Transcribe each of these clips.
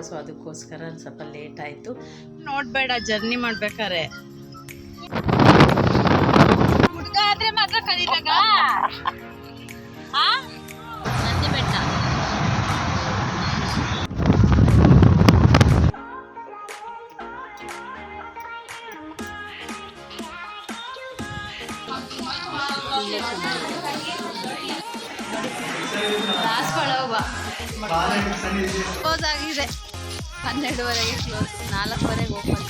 So ಅದಕ್ಕೋಸ್ಕರ ಸ್ವಲ್ಪ late ಆಯಿತು. ನೋಡಬೇಡ ಜರ್ನಿ ಮಾಡ್ಬೇಕಾರೆ ಹುಡುಗ ಆದ್ರೆ ಮಾತ್ರ ಕಲಿದಾಗ ನಂದಿ ಬೆಟ್ಟ. ಕ್ಲೋಸ್ ಆಗಿದೆ 12:30ಗೆ ಕ್ಲೋಸ್, 4:00ಗೆ open.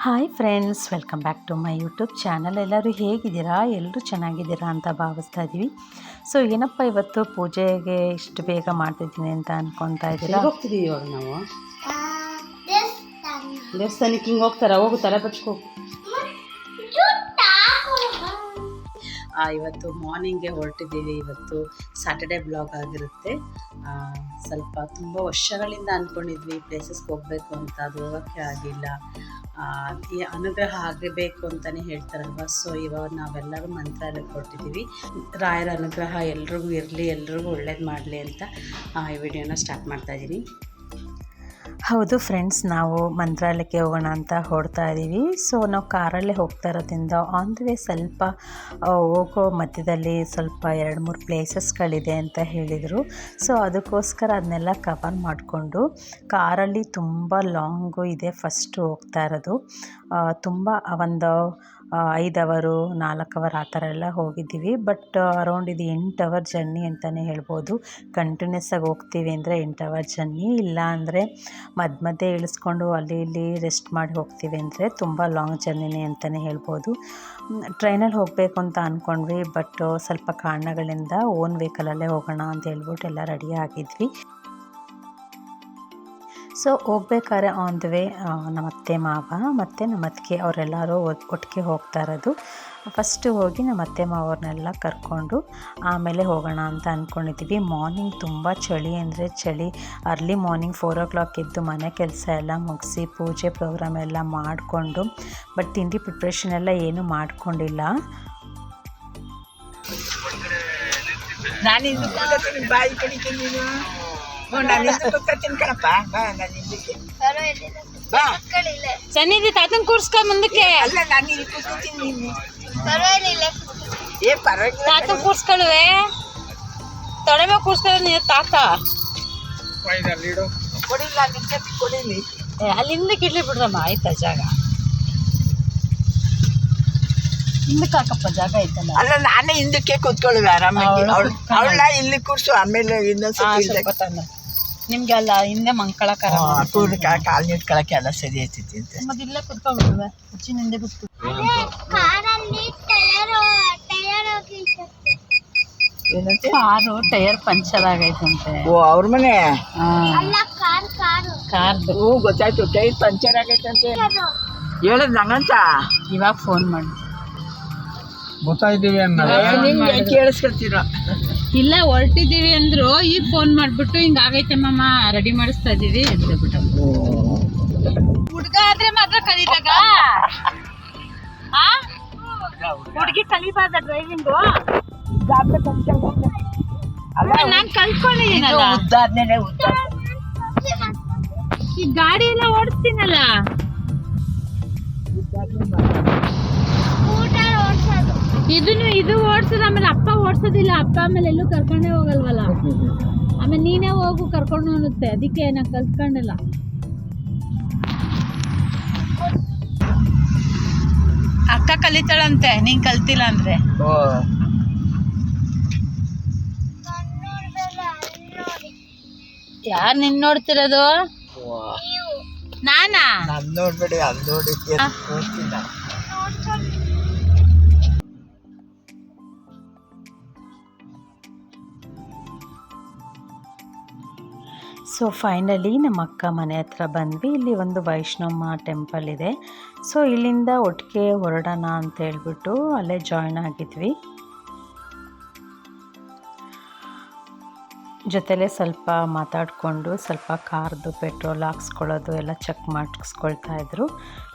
Hi friends, welcome back to my YouTube channel. ಎಲ್ಲರೂ ಹೇಗಿದ್ದೀರಾ? ಎಲ್ಲರೂ ಚೆನ್ನಾಗಿದ್ದೀರಾ ಅಂತ ಭಾವಿಸ್ತಾ ಇದ್ದೀವಿ. ಸೊ ಏನಪ್ಪ ಇವತ್ತು ಪೂಜೆಗೆ ಇಷ್ಟು ಬೇಗ ಮಾಡ್ತಿದ್ದೀನಿ ಅಂತ ಅಂದ್ಕೊತಾ ಇದ್ದೀರಾ? ಹೋಗ್ತಿದ್ದೀವಿ ಇವಾಗ ನಾವು ದೇವಸ್ಥಾನಕ್ಕೆ. ಹಿಂಗೆ ಹೋಗ್ತಾರ? ಹೋಗು, ತಲೆ ಬಚ್ಕೋ. ಇವತ್ತು ಮಾರ್ನಿಂಗ್ಗೆ ಹೊರಟಿದ್ದೀವಿ. ಇವತ್ತು ಸ್ಯಾಟರ್ಡೇ ಬ್ಲಾಗ್ ಆಗಿರುತ್ತೆ. ಸ್ವಲ್ಪ ತುಂಬ ವರ್ಷಗಳಿಂದ ಅಂದ್ಕೊಂಡಿದ್ವಿ ಪ್ಲೇಸಸ್ಗೆ ಹೋಗಬೇಕು ಅಂತ, ಅದು ಹೋಗೋಕ್ಕೆ ಆಗಿಲ್ಲ. ಈ ಅನುಗ್ರಹ ಆಗಬೇಕು ಅಂತಲೇ ಹೇಳ್ತಾರಲ್ವ. ಸೊ ಇವಾಗ ನಾವೆಲ್ಲರೂ ಮಂತ್ರಾಲಯಕ್ಕೆ ಹೊರಟಿದ್ದೀವಿ. ರಾಯರ ಅನುಗ್ರಹ ಎಲ್ರಿಗೂ ಇರಲಿ, ಎಲ್ರಿಗೂ ಒಳ್ಳೇದು ಮಾಡಲಿ ಅಂತ ಈ ವಿಡಿಯೋನ ಸ್ಟಾರ್ಟ್ ಮಾಡ್ತಾಯಿದ್ದೀನಿ. ಹೌದು ಫ್ರೆಂಡ್ಸ್, ನಾವು ಮಂತ್ರಾಲಯಕ್ಕೆ ಹೋಗೋಣ ಅಂತ ಹೊರಡ್ತಾ ಇದ್ದೀವಿ. ಸೊ ನಾವು ಕಾರಲ್ಲೇ ಹೋಗ್ತಾ ಇರೋದ್ರಿಂದ ಆನ್ ದ ವೇ ಸ್ವಲ್ಪ ಹೋಗೋ ಮಧ್ಯದಲ್ಲಿ ಸ್ವಲ್ಪ 2-3 ಪ್ಲೇಸಸ್ಗಳಿದೆ ಅಂತ ಹೇಳಿದರು. ಸೊ ಅದಕ್ಕೋಸ್ಕರ ಅದನ್ನೆಲ್ಲ ಕವರ್ ಮಾಡಿಕೊಂಡು ಕಾರಲ್ಲಿ ತುಂಬ ಲಾಂಗು ಇದೆ ಫಸ್ಟು ಹೋಗ್ತಾ ಇರೋದು. ತುಂಬ ಒಂದು 5 ಅವರು 4 ಅವರ್ ಆ ಥರ ಎಲ್ಲ ಹೋಗಿದ್ದೀವಿ. ಬಟ್ ಅರೌಂಡ್ ಇದು 8 ಅವರ್ ಜರ್ನಿ ಅಂತಲೇ ಹೇಳ್ಬೋದು. ಕಂಟಿನ್ಯೂಸ್ ಆಗಿ ಹೋಗ್ತೀವಿ ಅಂದರೆ 8 ಅವರ್ ಜರ್ನಿ, ಇಲ್ಲ ಅಂದರೆ ಮಧ್ಯೆ ಇಳಿಸ್ಕೊಂಡು ಅಲ್ಲಿ ಇಲ್ಲಿ ರೆಸ್ಟ್ ಮಾಡಿ ಹೋಗ್ತೀವಿ ಅಂದರೆ ತುಂಬ ಲಾಂಗ್ ಜರ್ನಿನೇ ಅಂತಲೇ ಹೇಳ್ಬೋದು. ಟ್ರೈನಲ್ಲಿ ಹೋಗಬೇಕು ಅಂತ ಅಂದ್ಕೊಂಡ್ವಿ, ಬಟ್ ಸ್ವಲ್ಪ ಕಾರಣಗಳಿಂದ ಓನ್ ವೆಹಿಕಲಲ್ಲೇ ಹೋಗೋಣ ಅಂತ ಹೇಳ್ಬಿಟ್ಟು ಎಲ್ಲ ರೆಡಿ ಆಗಿದ್ವಿ. ಸೊ ಹೋಗ್ಬೇಕಾದ್ರೆ ಆನ್ ದ ವೇ ನಮ್ಮ ಅತ್ತೆ ಮಾವ ಮತ್ತು ನಮ್ಮ ಅತ್ತಿಗೆ ಅವರೆಲ್ಲರೂ ಒಟ್ಟಿಗೆ ಹೋಗ್ತಾ ಇರೋದು. ಫಸ್ಟು ಹೋಗಿ ನಮ್ಮ ಅತ್ತೆ ಮಾವವ್ರನ್ನೆಲ್ಲ ಕರ್ಕೊಂಡು ಆಮೇಲೆ ಹೋಗೋಣ ಅಂತ ಅಂದ್ಕೊಂಡಿದ್ದೀವಿ. ಮಾರ್ನಿಂಗ್ ತುಂಬ ಚಳಿ ಅಂದರೆ ಚಳಿ. ಅರ್ಲಿ ಮಾರ್ನಿಂಗ್ 4 o'clock ಎದ್ದು ಮನೆ ಕೆಲಸ ಎಲ್ಲ ಮುಗಿಸಿ ಪೂಜೆ ಪ್ರೋಗ್ರಾಮ್ ಎಲ್ಲ ಮಾಡಿಕೊಂಡು, ಬಟ್ ತಿಂಡಿ ಪ್ರಿಪ್ರೇಷನ್ ಎಲ್ಲ ಏನೂ ಮಾಡ್ಕೊಂಡಿಲ್ಲ. ಸನ್ನಿಧಿ ತಾತನ್ ಕೂರ್ಸ್ಕೊ ಮುಂದಕ್ಕೆ. ತಾತನ್ ಕೂರ್ಸ್ಕೊಳ್ಳುವೆ, ತೊಡೆ ಮೇಲೆ ಕೂರ್ಸ್ಕೊಳ್ಳೋ ನೀನು ತಾತ. ಅಲ್ಲಿ ಹಿಂದಕ್ಕೆ ಇಡ್ಲಿ ಬಿಡ್ರಮ್ಮ. ಆಯ್ತಾ ಜಾಗ ಹಿಂದಕ್ಕೆ ಹಾಕಪ್ಪ, ಜಾಗ ಐತಲ್ಲ. ಅಲ್ಲ, ನಾನೇ ಹಿಂದಕ್ಕೆ ಕೂತ್ಕೊಳ್ಳುವೆ ಆರಾಮಾಗಿ. ಅವಳ ಇಲ್ಲಿ ಕೂರ್ಸು, ಆಮೇಲೆ ನಿಮ್ಗೆ ಅಲ್ಲ ಹಿಂದೆ ಮಂಕಳಕಾರ ಕಾಲ್ ನಿಟ್ಕೊಳಕ್ಕೆ ಎಲ್ಲ ಸರಿ ಐತಿ ಅಂತ. ಮತ್ತೆ ಇಲ್ಲೇ ಕುತ್ಕೊಂಡ್ಬಿಡುವೆ, ಹುಚ್ಚಿನ ಹಿಂದೆ ಬಿಟ್ಟು. ಕಾರು ಟೈರ್ ಪಂಚರ್ ಆಗೈತಂತೆ. ಓ, ಅವ್ರ ಮನೆ ಕಾರ್ದು. ಗೊತ್ತಾಯ್ತು, ಟೈರ್ ಪಂಚರ್ ಆಗೈತಂತೆ ಹೇಳದ್ ನಂಗಂತ. ಇವಾಗ ಫೋನ್ ಮಾಡಿ ಗೊತ್ತಾಯ್ತೀವಿ ಕೇಳಿಸ್ಕೊಳ್ತೀರ. ಇಲ್ಲ ಹೊರಟಿದ್ದೀವಿ ಅಂದ್ರು, ಈಗ ಫೋನ್ ಮಾಡ್ಬಿಟ್ಟು ಹಿಂಗ ಆಗೈತಮ್ಮ ರೆಡಿ ಮಾಡಿಸ್ತಾ ಇದೀವಿ ಅಂತ ಬಿಟ್ಟು. ಹುಡುಗ ಆದ್ರೆ ಮಾತ್ರ ಕಲಿದಾಗ ಹುಡುಗಿ ಕಲಿಬಾರ್ದ ಡ್ರೈವಿಂಗು? ನಾನ್ ಕಲ್ತ್ಕೊಂಡಿದ್ದೀನಲ್ಲ, ಈ ಗಾಡಿ ಎಲ್ಲ ಓಡಿಸ್ತೀನಲ್ಲ. ಇದು ಓಡಿಸೋದು, ಆಮೇಲೆ ಅಪ್ಪ ಓಡಿಸೋದಿಲ್ಲ. ಅಪ್ಪ ಆಮೇಲೆ ಎಲ್ಲೂ ಕರ್ಕೊಂಡೇ ಹೋಗಲ್ವಲ್ಲ, ಆಮೇಲೆ ನೀನೇ ಹೋಗು ಕರ್ಕೊಂಡು ಅನ್ನುತ್ತೆ. ಅದಕ್ಕೆ ನಾನು ಕಲ್ತ್ಕೊಂಡಿಲ್ಲ. ಅಕ್ಕ ಕಲಿತಾಳಂತೆ, ನೀನ್ ಕಲ್ತಿಲ್ಲ ಅಂದ್ರೆ. ಯಾರು ನಿನ್ ನೋಡ್ತಿರೋದು? ನಾನಾ? ನೋಡ್ಬೇಡಿ, ಅಲ್ಲಿ ನೋಡಿ. ಸೊ ಫೈನಲಿ ನಮ್ಮ ಅಕ್ಕ ಮನೆ ಹತ್ರ ಬಂದ್ವಿ. ಇಲ್ಲಿ ಒಂದು ವೈಷ್ಣಮ್ಮ ಟೆಂಪಲ್ ಇದೆ. ಸೊ ಇಲ್ಲಿಂದ ಒಟ್ಟಿಗೆ ಹೊರಡೋಣ ಅಂತ ಹೇಳ್ಬಿಟ್ಟು ಅಲ್ಲೇ ಜಾಯ್ನ್ ಆಗಿದ್ವಿ. ಜೊತೆಲೇ ಸ್ವಲ್ಪ ಮಾತಾಡಿಕೊಂಡು ಸ್ವಲ್ಪ ಕಾರ್ದು ಪೆಟ್ರೋಲ್ ಹಾಕ್ಸ್ಕೊಳ್ಳೋದು ಎಲ್ಲ ಚೆಕ್ ಮಾಡಿಸ್ಕೊಳ್ತಾ ಇದ್ರು.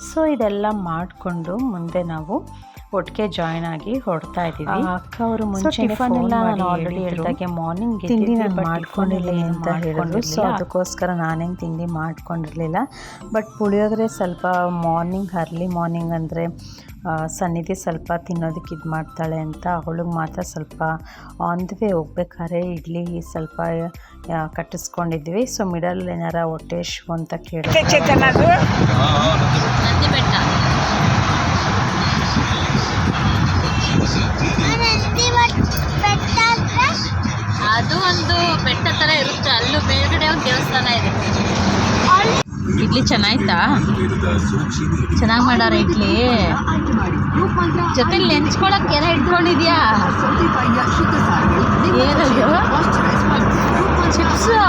ಸೊ ಇದೆಲ್ಲ ಮಾಡಿಕೊಂಡು ಮುಂದೆ ನಾವು ಒಟ್ಟಿಗೆ ಜಾಯ್ನ್ ಆಗಿ ಹೊರಡ್ತಾ ಇದ್ದೀವಿ. ಅಕ್ಕ ಅವರು ಮುಂಚೆ ಟಿಫನ್ ಎಲ್ಲ ನಾನು ಆಲ್ರೆಡಿ ಹೇಳಿದಾಗೆ ಮಾರ್ನಿಂಗ್ ತಿಂಡಿ ನಾನು ಮಾಡ್ಕೊಂಡಿರಲಿಲ್ಲ ಅಂತ ಹೇಳಿದ್ರು. ಸೊ ಅದಕ್ಕೋಸ್ಕರ ನಾನೇನು ತಿಂಡಿ ಮಾಡ್ಕೊಂಡಿರಲಿಲ್ಲ. ಬಟ್ ಪುಳಿಯೋಗರೆ ಸ್ವಲ್ಪ ಮಾರ್ನಿಂಗ್ ಅರ್ಲಿ ಮಾರ್ನಿಂಗ್ ಅಂದರೆ ಸನ್ನಿಧಿ ಸ್ವಲ್ಪ ತಿನ್ನೋದಕ್ಕೆ ಇದು ಮಾಡ್ತಾಳೆ ಅಂತ ಅವಳಿಗೆ ಮಾತ್ರ ಸ್ವಲ್ಪ ಆನ್ ದ ವೇ ಹೋಗ್ಬೇಕಾದ್ರೆ ಇಡ್ಲಿ ಸ್ವಲ್ಪ ಕಟ್ಟಿಸ್ಕೊಂಡಿದ್ವಿ. ಸೊ ಮಿಡಲ್ ಏನಾರ ಹೊಟ್ಟೆ ಶೂ ಅಂತ ಕೇಳಿದ್ರೆ ಅದು ಒಂದು ಬೆಟ್ಟ ಥರ ಇರುತ್ತೆ. ಅಲ್ಲೂ ಮೇಲ್ಗಡೆ ಒಂದು ದೇವಸ್ಥಾನ ಇದೆ. ಇಡ್ಲಿ ಚೆನ್ನಾಯ್ತಾ? ಚೆನ್ನಾಗಿ ಮಾಡಾರ ಇಡ್ಲಿ. ಜೊತೆ ನೆಂಚ್ಕೊಳಕ್ಕೆ ಎಲ್ಲ ಇಟ್ಕೊಂಡಿದ್ಯಾ? ಏನದು ಚಿಪ್ಸು?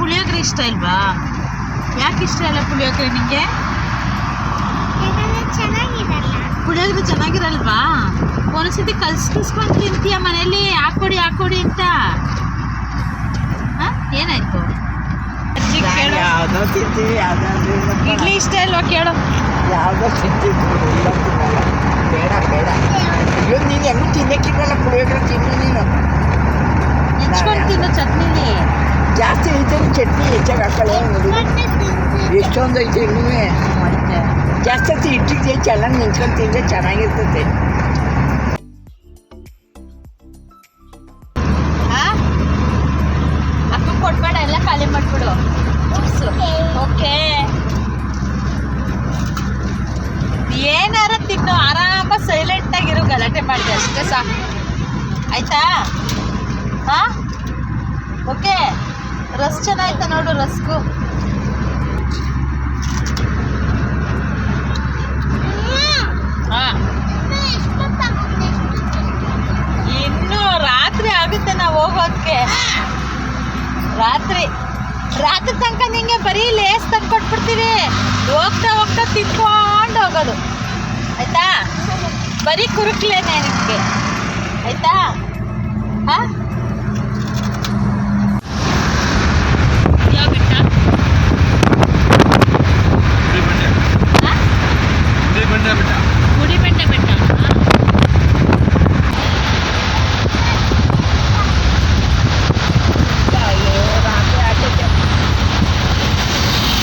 ಪುಳಿಯೋಗರೆ ಇಷ್ಟ ಇಲ್ವಾ? ಯಾಕೆ ಇಷ್ಟ ಇಲ್ಲ ಪುಳಿಯೋಗರೆ ನಿಂಗೆ? ಪುಳಿಯೋಗರೆ ಚೆನ್ನಾಗಿರಲ್ವಾ? ಒಂದ್ಸತಿ ಕಲ್ಸ್ಕೊಂಡು ತಿಂತೀಯ ಮನೇಲಿ ಹಾಕೊಡಿ ಅಂತ. ಏನಾಯ್ತು? ಇಡ್ಲಿ ಇಷ್ಟ ಇಲ್ವಾ ಕೇಳು? ಯಾವುದೋ ಬೇಡ ಅಯ್ಯೋ ನೀನು ಹೆಂಗೂ ತಿನ್ನಕ್ಕಿಲ್ವಲ್ಲ ಪುಳಿಯೋಗರೆ ತಿನ್ನು ನೀನು. ಹೆಚ್ಕೊಂಡು ತಿನ್ನು ಚಟ್ನಿಲಿ. ಜಾಸ್ತಿ ಐತೆ ಚಟ್ನಿ ಹೆಚ್ಚಾಗಿ ಹಾಕೊಳ್ಳೋ ನೋಡಿ ಎಷ್ಟೊಂದು ಐತೆ ಇನ್ನೂ ಜಾಸ್ತಿ ಹೊತ್ತು ಇಟ್ಟಿದ್ದೆ ಚೆನ್ನಾಗಿ ನಿಂತ್ಕೊಂಡು ತಿಂದರೆ ಚೆನ್ನಾಗಿರ್ತೈತೆ. ಅಕ್ಕ ಕೊಡ್ಬೇಡ, ಎಲ್ಲ ಖಾಲಿ ಮಾಡ್ಬಿಡು. ಓಕೆ, ಏನಾರ ತಿನ್ನು, ಆರಾಮ ಸೈಲೆಂಟಾಗಿರು, ಗಲಾಟೆ ಮಾಡಿದೆ ಅಷ್ಟೇ ಸಾಕು. ಆಯ್ತಾ? ಹಾಂ ಓಕೆ. ರಸ್ ಚೆನ್ನಾಯ್ತಾ ನೋಡು, ರಸ್ಕು. ಹಾಂ ಇನ್ನು ರಾತ್ರಿ ಆಗುತ್ತೆ ನಾವು ಹೋಗೋದಕ್ಕೆ. ರಾತ್ರಿ ತನಕ ನಿಂಗೆ ಬರೀ ಲೇಸ್ ತಂದು ಕೊಟ್ಬಿಡ್ತೀವಿ. ಹೋಗ್ತಾ ತಿನ್ಕೊಂಡು ಹೋಗೋದು. ಆಯ್ತಾ? ಬರೀ ಕುರುಕ್ಲೇನೆ ನಿಮಗೆ. ಆಯ್ತಾ? ಹಾಂ ಯಾವ ಬೆಟ್ಟ? ಗುಡಿಬಂಡೆ ಬೆಟ್ಟ.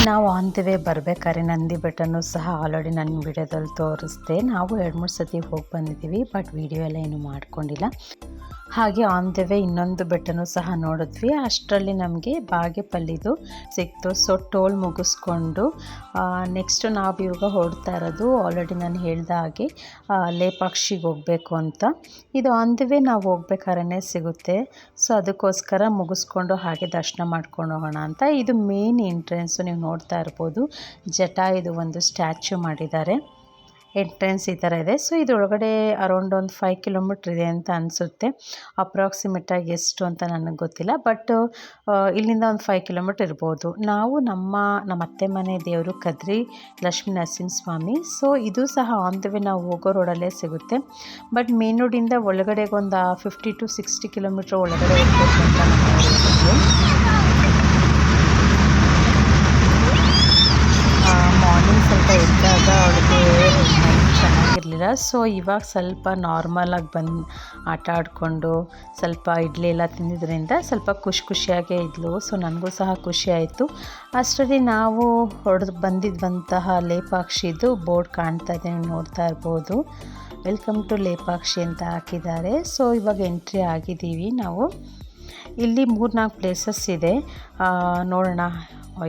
ನಾವು ಆನ್ ದ ವೇ ಬರಬೇಕಾದ್ರೆ ನಂದಿ ಬೆಟ್ಟನೂ ಸಹ ಆಲ್ರೆಡಿ ನನ್ನ ವಿಡಿಯೋದಲ್ಲಿ ತೋರಿಸ್ದೆ. ನಾವು 2-3 ಸತಿ ಹೋಗಿ ಬಂದಿದ್ದೀವಿ, ಬಟ್ ವಿಡಿಯೋ ಎಲ್ಲ ಏನು ಮಾಡ್ಕೊಂಡಿಲ್ಲ. ಹಾಗೆ ಆನ್ ದ ವೇ ಇನ್ನೊಂದು ಬೆಟ್ಟನೂ ಸಹ ನೋಡಿದ್ವಿ. ಅಷ್ಟರಲ್ಲಿ ನಮಗೆ ಬಾಗೇಪಲ್ಲಿದು ಸಿಕ್ತು. ಸೊ ಟೋಲ್ ಮುಗಿಸ್ಕೊಂಡು ನೆಕ್ಸ್ಟ್ ನಾವು ಇವಾಗ ಹೊರಡ್ತಾ ಇರೋದು ಆಲ್ರೆಡಿ ನಾನು ಹೇಳ್ದ ಹಾಗೆ ಲೇಪಾಕ್ಷಿಗೆ ಹೋಗಬೇಕು ಅಂತ. ಇದು ಆನ್ ದ ವೇ ನಾವು ಹೋಗ್ಬೇಕಾದ್ರೆ ಸಿಗುತ್ತೆ. ಸೊ ಅದಕ್ಕೋಸ್ಕರ ಮುಗಿಸ್ಕೊಂಡು ಹಾಗೆ ದರ್ಶನ ಮಾಡ್ಕೊಂಡು ಹೋಗೋಣ ಅಂತ. ಇದು ಮೇನ್ ಎಂಟ್ರೆನ್ಸು, ನೀವು ನೋಡ್ತಾ ಇರ್ಬೋದು. ಜಟಾಯುದು ಒಂದು ಸ್ಟ್ಯಾಚ್ಯೂ ಮಾಡಿದ್ದಾರೆ. ಎಂಟ್ರೆನ್ಸ್ ಈ ಥರ ಇದೆ. ಸೊ ಇದರೊಳಗಡೆ ಅರೌಂಡ್ ಒಂದು 5 ಕಿಲೋಮೀಟ್ರ್ ಇದೆ ಅಂತ ಅನಿಸುತ್ತೆ. ಅಪ್ರಾಕ್ಸಿಮೇಟಾಗಿ ಎಷ್ಟು ಅಂತ ನನಗೆ ಗೊತ್ತಿಲ್ಲ, ಬಟ್ ಇಲ್ಲಿಂದ ಒಂದು 5 ಕಿಲೋಮೀಟ್ರ್ ಇರ್ಬೋದು. ನಾವು ನಮ್ಮ ಅತ್ತೆ ಮನೆ ದೇವರು ಕದ್ರಿ ಲಕ್ಷ್ಮೀ ನರಸಿಂಹಸ್ವಾಮಿ. ಸೊ ಇದು ಸಹ ಆನ್ ದ ವೇ ನಾವು ಹೋಗೋ ರೋಡಲ್ಲೇ ಸಿಗುತ್ತೆ. ಬಟ್ ಮೇನ್ ರೋಡಿಂದ ಒಳಗಡೆಗೆ ಒಂದು 50 to 60 ಕಿಲೋಮೀಟ್ರ್ ಒಳಗಡೆ ಹೋಗ್ಬೇಕು ಅಂತ ಮಾರ್ನಿಂಗ್ ಸ್ವಲ್ಪ ಎದ್ದಾಗ ಅವಳಿಗೆ ಚೆನ್ನಾಗಿರಲಿಲ್ಲ. ಸೊ ಇವಾಗ ಸ್ವಲ್ಪ ನಾರ್ಮಲಾಗಿ ಬಂದು ಆಟ ಆಡಿಕೊಂಡು ಸ್ವಲ್ಪ ಇಡ್ಲಿ ಎಲ್ಲ ತಿಂದಿದ್ದರಿಂದ ಸ್ವಲ್ಪ ಖುಷಿಯಾಗೇ ಇದ್ಲು. ಸೊ ನನಗೂ ಸಹ ಖುಷಿ ಆಯಿತು. ಅಷ್ಟರಲ್ಲಿ ನಾವು ಬಂದಿದ್ದಂತಹ ಲೇಪಾಕ್ಷಿದು ಬೋರ್ಡ್ ಕಾಣ್ತಾ ಇದೆ, ನೀವು ನೋಡ್ತಾ ಇರ್ಬೋದು. ವೆಲ್ಕಮ್ ಟು ಲೇಪಾಕ್ಷಿ ಅಂತ ಹಾಕಿದ್ದಾರೆ. ಸೊ ಇವಾಗ ಎಂಟ್ರಿ ಆಗಿದ್ದೀವಿ ನಾವು. ಇಲ್ಲಿ 3-4 ಪ್ಲೇಸಸ್ ಇದೆ. ನೋಡೋಣ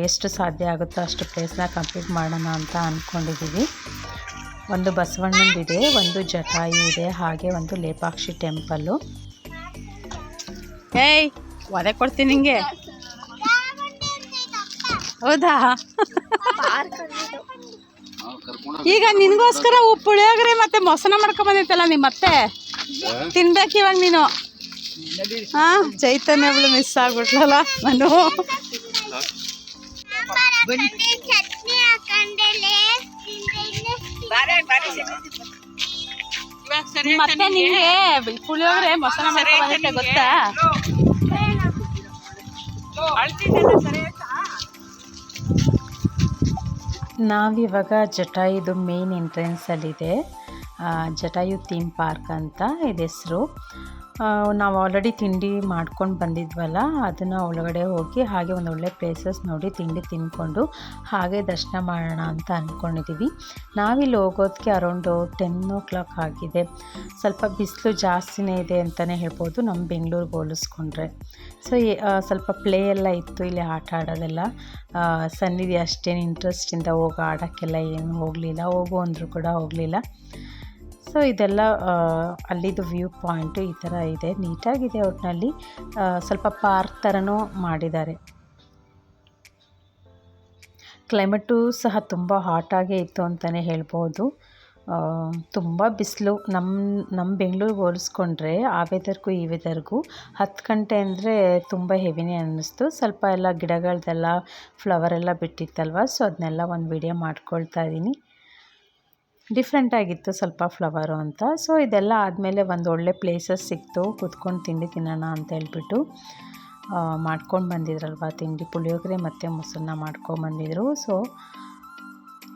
ಎಷ್ಟು ಸಾಧ್ಯ ಆಗುತ್ತೋ ಅಷ್ಟು ಪ್ಲೇಸ್ನ ಕಂಪ್ಲೀಟ್ ಮಾಡೋಣ ಅಂತ ಅಂದ್ಕೊಂಡಿದ್ದೀವಿ. ಒಂದು ಬಸವಣ್ಣಂದಿದೆ, ಒಂದು ಜಟಾಯು ಇದೆ, ಹಾಗೆ ಒಂದು ಲೇಪಾಕ್ಷಿ ಟೆಂಪಲ್ಲು. ಏಯ್ ಒದೆ ಕೊಡ್ತೀನಿ ನಿಂಗೆ. ಹೌದಾ? ಈಗ ನಿನಗೋಸ್ಕರ ಪುಳಿಯೋಗರೆ ಮತ್ತೆ ಮೊಸನ ಮಾಡ್ಕೊಂಬಂದಿತ್ತಲ್ಲ ನಿಮ್ಮ ಮತ್ತೆ ತಿನ್ಬೇಕು ಇವಾಗ ನೀನು. ಹಾಂ ಚೈತನ್ಯ ಅವಳು ಮಿಸ್ ಆಗ್ಬಿಟ್ಲಲ್ಲ ನಾನು. ಮತ್ತೆ ನಿಂಗೆ ಪುಳಿಯೋಗರೆ ಮೊಸರು ಮಾಡ್ಕೊಂಡ್ಬಂದಿದ್ದೆ ಗೊತ್ತಾ? ನಾವಿವಾಗ ಜಟಾಯುದು ಮೇನ್ ಎಂಟ್ರೆನ್ಸಲ್ಲಿದೆ. ಜಟಾಯು ಥೀಮ್ ಪಾರ್ಕ್ ಅಂತ ಇದೆ ಹೆಸರು. ನಾವು ಆಲ್ರೆಡಿ ತಿಂಡಿ ಮಾಡ್ಕೊಂಡು ಬಂದಿದ್ವಲ್ಲ, ಅದನ್ನು ಒಳಗಡೆ ಹೋಗಿ ಹಾಗೆ ಒಂದು ಒಳ್ಳೆ ಪ್ಲೇಸಸ್ ನೋಡಿ ತಿಂಡಿ ತಿಂದ್ಕೊಂಡು ಹಾಗೆ ದರ್ಶನ ಮಾಡೋಣ ಅಂತ ಅಂದ್ಕೊಂಡಿದ್ದೀವಿ. ನಾವಿಲ್ಲಿ ಹೋಗೋದಕ್ಕೆ ಅರೌಂಡು 10 ಆಗಿದೆ. ಸ್ವಲ್ಪ ಬಿಸಿಲು ಜಾಸ್ತಿನೇ ಇದೆ ಅಂತಲೇ ಹೇಳ್ಬೋದು ನಮ್ಮ ಬೆಂಗಳೂರಿಗೆ ಹೋಲಿಸ್ಕೊಂಡ್ರೆ. ಸೊ ಸ್ವಲ್ಪ ಪ್ಲೇ ಎಲ್ಲ ಇತ್ತು ಇಲ್ಲಿ, ಆಟ ಆಡೋದೆಲ್ಲ. ಸನ್ನಿಧಿ ಅಷ್ಟೇನು ಇಂಟ್ರೆಸ್ಟಿಂದ ಹೋಗಿ ಆಡೋಕ್ಕೆಲ್ಲ ಏನು ಹೋಗಲಿಲ್ಲ, ಹೋಗು ಅಂದರೂ ಕೂಡ ಹೋಗಲಿಲ್ಲ. ಸೊ ಇದೆಲ್ಲ ಅಲ್ಲಿದು ವ್ಯೂ ಪಾಯಿಂಟು ಈ ಥರ ಇದೆ, ನೀಟಾಗಿದೆ. ಒಟ್ಟಿನಲ್ಲಿ ಸ್ವಲ್ಪ ಪಾರ್ಕ್ ಥರನೂ ಮಾಡಿದ್ದಾರೆ. ಕ್ಲೈಮೇಟು ಸಹ ತುಂಬ ಹಾಟಾಗೇ ಇತ್ತು ಅಂತಲೇ ಹೇಳ್ಬೋದು. ತುಂಬ ಬಿಸಿಲು. ನಮ್ಮ ಬೆಂಗಳೂರಿಗೆ ಹೋಲಿಸ್ಕೊಂಡ್ರೆ ಆ ವೆದರ್ಗೂ ಈ ವೆದರ್ಗೂ 10 ಗಂಟೆ ಅಂದರೆ ತುಂಬ ಹೆವಿನೇ ಅನ್ನಿಸ್ತು. ಸ್ವಲ್ಪ ಎಲ್ಲ ಗಿಡಗಳದ್ದೆಲ್ಲ ಫ್ಲವರೆಲ್ಲ ಬಿಟ್ಟಿತ್ತಲ್ವ, ಸೊ ಅದನ್ನೆಲ್ಲ ಒಂದು ವಿಡಿಯೋ ಮಾಡ್ಕೊಳ್ತಾ ಇದ್ದೀನಿ. ಡಿಫ್ರೆಂಟಾಗಿತ್ತು ಸ್ವಲ್ಪ ಫ್ಲವರು ಅಂತ. ಸೊ ಇದೆಲ್ಲ ಆದಮೇಲೆ ಒಂದು ಒಳ್ಳೆ ಪ್ಲೇಸಸ್ ಸಿಕ್ತು, ಕೂತ್ಕೊಂಡು ತಿಂಡಿ ತಿನ್ನೋಣ ಅಂತ ಹೇಳ್ಬಿಟ್ಟು ಮಾಡ್ಕೊಂಡು ಬಂದಿದ್ರಲ್ವ ತಿಂಡಿ, ಪುಳಿಯೋಗರೆ ಮತ್ತು ಮೊಸರನ್ನ ಮಾಡ್ಕೊಂಬಂದಿದ್ರು. ಸೊ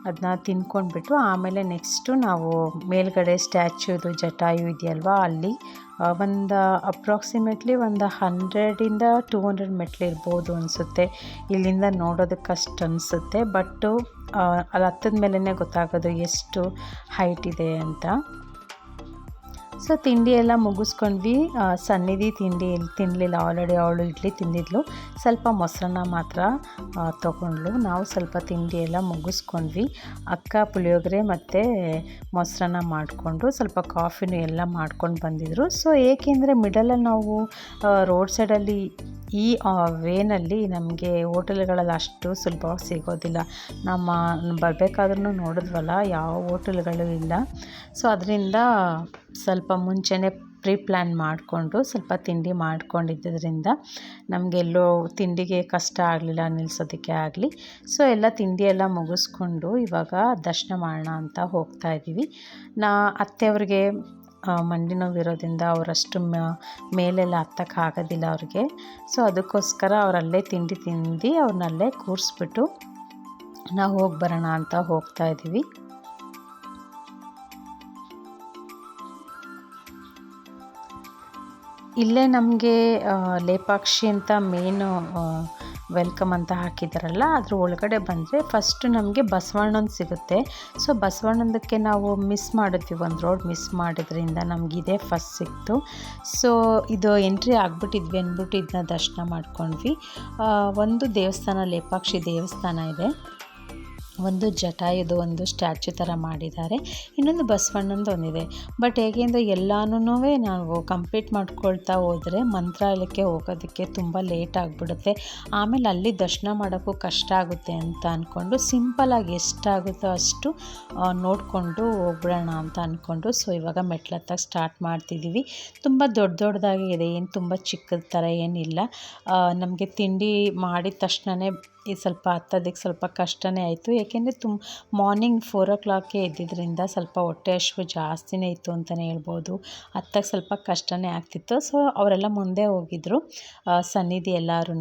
ಅದನ್ನ ತಿನ್ಕೊಂಡ್ಬಿಟ್ಟು ಆಮೇಲೆ ನೆಕ್ಸ್ಟು ನಾವು ಮೇಲ್ಗಡೆ ಸ್ಟ್ಯಾಚ್ಯೂದು ಜಟಾಯು ಇದೆಯಲ್ವ, ಅಲ್ಲಿ ಒಂದು ಅಪ್ರಾಕ್ಸಿಮೇಟ್ಲಿ ಒಂದು 100 to 200 ಮೆಟ್ಲಿರ್ಬೋದು ಅನಿಸುತ್ತೆ. ಇಲ್ಲಿಂದ ನೋಡೋದಕ್ಕೆ ಅಷ್ಟು ಅನಿಸುತ್ತೆ, ಬಟ್ಟು ಅಲ್ಲಿ ಹತ್ತದ ಮೇಲೇ ಗೊತ್ತಾಗೋದು ಎಷ್ಟು ಹೈಟ್ ಇದೆ ಅಂತ. ಸೊ ತಿಂಡಿ ಎಲ್ಲ ಮುಗಿಸ್ಕೊಂಡ್ವಿ. ಸನ್ನಿಧಿ ತಿಂಡಿ ತಿನ್ನಲಿಲ್ಲ, ಆಲ್ರೆಡಿ ಅವಳು ಇಡ್ಲಿ ತಿಂದಿದ್ಲು, ಸ್ವಲ್ಪ ಮೊಸರನ್ನ ಮಾತ್ರ ತೊಗೊಂಡ್ಳು. ನಾವು ಸ್ವಲ್ಪ ತಿಂಡಿ ಎಲ್ಲ ಮುಗಿಸ್ಕೊಂಡ್ವಿ. ಅಕ್ಕ ಪುಳಿಯೋಗರೆ ಮತ್ತು ಮೊಸರನ್ನ ಮಾಡಿಕೊಂಡು ಸ್ವಲ್ಪ ಕಾಫಿನೂ ಎಲ್ಲ ಮಾಡ್ಕೊಂಡು ಬಂದಿದ್ರು. ಸೊ ಏಕೆಂದರೆ ಮಿಡಲಲ್ಲಿ ನಾವು ರೋಡ್ ಸೈಡಲ್ಲಿ ಈ ವೇನಲ್ಲಿ ನಮಗೆ ಹೋಟೆಲ್ಗಳಲ್ಲಿ ಅಷ್ಟು ಸುಲಭವಾಗಿ ಸಿಗೋದಿಲ್ಲ. ನಮ್ಮ ಬರಬೇಕಾದ್ರೂ ನೋಡಿದ್ವಲ್ಲ, ಯಾವ ಹೋಟೆಲ್ಗಳು ಇಲ್ಲ. ಸೊ ಅದರಿಂದ ಸ್ವಲ್ಪ ಮುಂಚೆನೇ ಪ್ರೀ ಪ್ಲ್ಯಾನ್ ಮಾಡಿಕೊಂಡು ಸ್ವಲ್ಪ ತಿಂಡಿ ಮಾಡ್ಕೊಂಡಿದ್ದರಿಂದ ನಮಗೆಲ್ಲೋ ತಿಂಡಿಗೆ ಕಷ್ಟ ಆಗಲಿಲ್ಲ, ನಿಲ್ಲಿಸೋದಕ್ಕೆ ಆಗಲಿ. ಸೊ ಎಲ್ಲ ತಿಂಡಿ ಎಲ್ಲ ಮುಗಿಸ್ಕೊಂಡು ಇವಾಗ ದರ್ಶನ ಮಾಡೋಣ ಅಂತ ಹೋಗ್ತಾ ಇದ್ದೀವಿ. ಅತ್ತೆಯವ್ರಿಗೆ ಮಂಡಿ ನೋವಿರೋದ್ರಿಂದ ಅವರಷ್ಟು ಮೇಲೆಲ್ಲ ಹತ್ತಕ್ಕಾಗೋದಿಲ್ಲ ಅವ್ರಿಗೆ. ಸೊ ಅದಕ್ಕೋಸ್ಕರ ಅವರಲ್ಲೇ ತಿಂಡಿ ತಿಂದು ಅವ್ರನ್ನಲ್ಲೇ ಕೂರಿಸ್ಬಿಟ್ಟು ನಾವು ಹೋಗಿ ಬರೋಣ ಅಂತ ಹೋಗ್ತಾ ಇದ್ದೀವಿ. ಇಲ್ಲೇ ನಮಗೆ ಲೇಪಾಕ್ಷಿ ಅಂತ ಮೇನು ವೆಲ್ಕಮ್ ಅಂತ ಹಾಕಿದ್ದಾರಲ್ಲ, ಅದ್ರ ಒಳಗಡೆ ಬಂದರೆ ಫಸ್ಟು ನಮಗೆ ಬಸವಣ್ಣನ ಸಿಗುತ್ತೆ. ಸೊ ಬಸವಣ್ಣನದಕ್ಕೆ ನಾವು ಮಿಸ್ ಮಾಡಿದ್ವಿ, ಒಂದು ರೋಡ್ ಮಿಸ್ ಮಾಡೋದ್ರಿಂದ ನಮಗಿದೇ ಫಸ್ಟ್ ಸಿಕ್ತು. ಸೊ ಇದು ಎಂಟ್ರಿ ಆಗಿಬಿಟ್ಟಿದ್ವಿ ಅಂದ್ಬಿಟ್ಟು ಇದನ್ನ ದರ್ಶನ ಮಾಡ್ಕೊಂಡ್ವಿ. ಒಂದು ದೇವಸ್ಥಾನ, ಲೇಪಾಕ್ಷಿ ದೇವಸ್ಥಾನ ಇದೆ, ಒಂದು ಜಟಾಯುದು ಒಂದು ಸ್ಟ್ಯಾಚ್ಯೂ ಥರ ಮಾಡಿದ್ದಾರೆ, ಇನ್ನೊಂದು ಬಸವಣ್ಣಂದು ಒಂದಿದೆ. ಬಟ್ ಹೇಗೆ ಅಂದರೆ ಎಲ್ಲನೂ ನಾವು ಕಂಪ್ಲೀಟ್ ಮಾಡ್ಕೊಳ್ತಾ ಹೋದರೆ ಮಂತ್ರಾಲಯಕ್ಕೆ ಹೋಗೋದಕ್ಕೆ ತುಂಬ ಲೇಟ್ ಆಗಿಬಿಡುತ್ತೆ. ಆಮೇಲೆ ಅಲ್ಲಿ ದರ್ಶನ ಮಾಡೋಕ್ಕೂ ಕಷ್ಟ ಆಗುತ್ತೆ ಅಂತ ಅಂದ್ಕೊಂಡು ಸಿಂಪಲಾಗಿ ಎಷ್ಟಾಗುತ್ತೋ ಅಷ್ಟು ನೋಡಿಕೊಂಡು ಹೋಗ್ಬಿಡೋಣ ಅಂತ ಅಂದ್ಕೊಂಡು ಸೊ ಇವಾಗ ಮೆಟ್ಲತ್ತಾಗ ಸ್ಟಾರ್ಟ್ ಮಾಡ್ತಿದ್ದೀವಿ. ತುಂಬ ದೊಡ್ಡದಾಗಿ ಇದೆ, ಏನು ತುಂಬ ಚಿಕ್ಕದ ಥರ ಏನಿಲ್ಲ. ನಮಗೆ ತಿಂಡಿ ಮಾಡಿದ ತಕ್ಷಣವೇ ಇದು ಸ್ವಲ್ಪ ಹತ್ತೋದಕ್ಕೆ ಸ್ವಲ್ಪ ಕಷ್ಟನೇ ಆಯಿತು. ಏಕೆಂದರೆ ಮಾರ್ನಿಂಗ್ 4 o'clockಗೆ ಎದ್ದಿದ್ದರಿಂದ ಸ್ವಲ್ಪ ಹೊಟ್ಟೆ ಹಸಿವು ಜಾಸ್ತಿನೇ ಇತ್ತು ಅಂತಲೇ ಹೇಳ್ಬೋದು. ಹತ್ತಕ್ಕೆ ಸ್ವಲ್ಪ ಕಷ್ಟನೇ ಆಗ್ತಿತ್ತು. ಸೊ ಅವರೆಲ್ಲ ಮುಂದೆ ಹೋಗಿದ್ರು, ಸನ್ನಿಧಿ ಎಲ್ಲರೂ,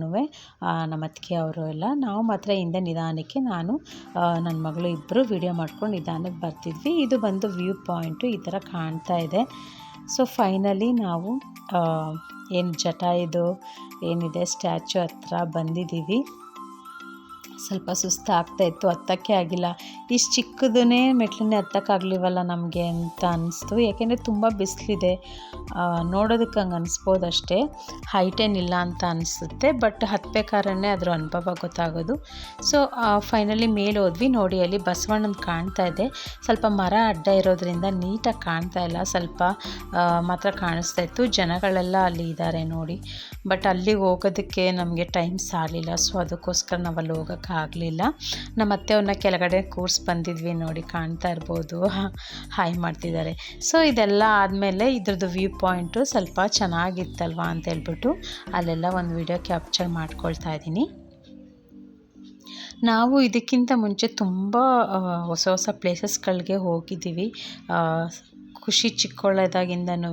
ನಮ್ಮ ಅತ್ತಿಗೆ ಅವರು ಎಲ್ಲ. ನಾವು ಮಾತ್ರ ಹಿಂದೆ ನಿಧಾನಕ್ಕೆ ನಾನು ನನ್ನ ಮಗಳು ಇಬ್ಬರು ವಿಡಿಯೋ ಮಾಡ್ಕೊಂಡು ನಿಧಾನಕ್ಕೆ ಬರ್ತಿದ್ವಿ. ಇದು ಬಂದು ವ್ಯೂ ಪಾಯಿಂಟು ಈ ಥರ ಕಾಣ್ತಾ ಇದೆ. ಸೊ ಫೈನಲಿ ನಾವು ಏನು ಜಟಾಯುದು ಏನಿದೆ ಸ್ಟ್ಯಾಚ್ಯೂ ಹತ್ರ ಬಂದಿದ್ದೀವಿ. ಸ್ವಲ್ಪ ಸುಸ್ತಾಗ್ತಾಯಿತ್ತು, ಹತ್ತಕ್ಕೆ ಆಗಿಲ್ಲ. ಇಷ್ಟು ಚಿಕ್ಕದನ್ನೇ ಮೆಟ್ಲನ್ನೇ ಹತ್ತಕ್ಕಾಗಲಿವಲ್ಲ ನಮಗೆ ಅಂತ ಅನ್ನಿಸ್ತು. ಏಕೆಂದರೆ ತುಂಬ ಬಿಸಿಲಿದೆ, ನೋಡೋದಕ್ಕೆ ಹಂಗೆ ಅನಿಸ್ಬೋದು ಅಷ್ಟೇ, ಹೈಟೇನಿಲ್ಲ ಅಂತ ಅನಿಸುತ್ತೆ. ಬಟ್ ಹತ್ತಬೇಕಾದ್ರೆ ಅದ್ರ ಅನುಭವ ಗೊತ್ತಾಗೋದು. ಸೊ ಫೈನಲಿ ಮೇಲೆ ಹೋದ್ವಿ. ನೋಡಿ ಅಲ್ಲಿ ಬಸವಣ್ಣನ ಕಾಣ್ತಾ ಇದೆ, ಸ್ವಲ್ಪ ಮರ ಅಡ್ಡ ಇರೋದ್ರಿಂದ ನೀಟಾಗಿ ಕಾಣ್ತಾ ಇಲ್ಲ, ಸ್ವಲ್ಪ ಮಾತ್ರ ಕಾಣಿಸ್ತಾ ಇತ್ತು. ಜನಗಳೆಲ್ಲ ಅಲ್ಲಿ ಇದ್ದಾರೆ ನೋಡಿ, ಬಟ್ ಅಲ್ಲಿಗೆ ಹೋಗೋದಕ್ಕೆ ನಮಗೆ ಟೈಮ್ ಸಾಲಿಲ್ಲ. ಸೊ ಅದಕ್ಕೋಸ್ಕರ ನಾವು ಅಲ್ಲಿ ಹೋಗೋಕ್ಕಾಗಲಿಲ್ಲ. ನಮ್ಮ ಅತ್ತೆಯವ್ರನ್ನ ಕೆಳಗಡೆ ಕೂರ್ಸಿ ಬಂದಿದ್ವಿ, ನೋಡಿ ಕಾಣ್ತಾ ಇರ್ಬೋದು, ಹಾಯ್ ಮಾಡ್ತಿದ್ದಾರೆ. ಸೊ ಇದೆಲ್ಲ ಆದಮೇಲೆ ಇದ್ರದ್ದು ವ್ಯೂ ಪಾಯಿಂಟು ಸ್ವಲ್ಪ ಚೆನ್ನಾಗಿತ್ತಲ್ವ ಅಂತ ಹೇಳ್ಬಿಟ್ಟು ಅಲ್ಲೆಲ್ಲ ಒಂದು ವಿಡಿಯೋ ಕ್ಯಾಪ್ಚರ್ ಮಾಡ್ಕೊಳ್ತಾ ಇದ್ದೀನಿ. ನಾವು ಇದಕ್ಕಿಂತ ಮುಂಚೆ ತುಂಬ ಹೊಸ ಹೊಸ ಪ್ಲೇಸಸ್ಗಳಿಗೆ ಹೋಗಿದ್ದೀವಿ, ಖುಷಿ ಚಿಕ್ಕವಳದಾಗಿಂದನೂ.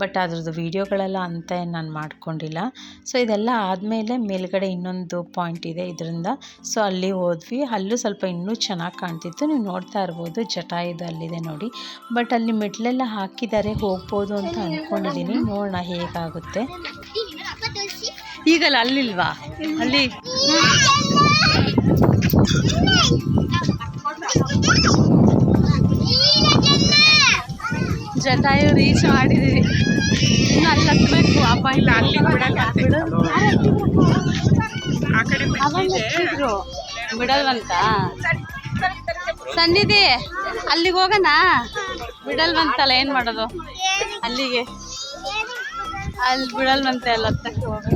ಬಟ್ ಅದ್ರದ್ದು ವೀಡಿಯೋಗಳೆಲ್ಲ ಅಂತ ನಾನು ಮಾಡ್ಕೊಂಡಿಲ್ಲ. ಸೊ ಇದೆಲ್ಲ ಆದಮೇಲೆ ಮೇಲ್ಗಡೆ ಇನ್ನೊಂದು ಪಾಯಿಂಟ್ ಇದೆ ಇದರಿಂದ. ಸೊ ಅಲ್ಲಿ ಹೋದ್ವಿ. ಅಲ್ಲೂ ಸ್ವಲ್ಪ ಇನ್ನೂ ಚೆನ್ನಾಗಿ ಕಾಣ್ತಿತ್ತು. ನೀವು ನೋಡ್ತಾ ಇರ್ಬೋದು, ಜಟಾಯುದು ಅಲ್ಲಿದೆ ನೋಡಿ. ಬಟ್ ಅಲ್ಲಿ ಮೆಟ್ಲೆಲ್ಲ ಹಾಕಿದ್ದಾರೆ, ಹೋಗ್ಬೋದು ಅಂತ ಅಂದ್ಕೊಂಡಿದ್ದೀನಿ. ನೋಡೋಣ ಹೇಗಾಗುತ್ತೆ. ಈಗಲ್ಲ ಅಲ್ಲಿಲ್ವಾ, ಅಲ್ಲಿ ಜಟಾಯು ರೀಚ್ ಮಾಡಿದ್ದೀವಿ. ಇನ್ನು ಅಲ್ಲಿ ಹತ್ತಬೇಕು. ಅಪ್ಪ ಇಲ್ಲ, ಅಲ್ಲಿ ಬಿಡಲ್ವಂತ. ಸನ್ನಿಧಿ ಅಲ್ಲಿಗೆ ಹೋಗೋಣ, ಬಿಡಲ್ವಂತಲ್ಲ, ಏನು ಮಾಡೋದು ಅಲ್ಲಿಗೆ, ಅಲ್ಲಿ ಬಿಡಲ್ವಂತೆ ಎಲ್ಲ ಹತ್ತಕ್ಕೆ ಹೋಗೋದು.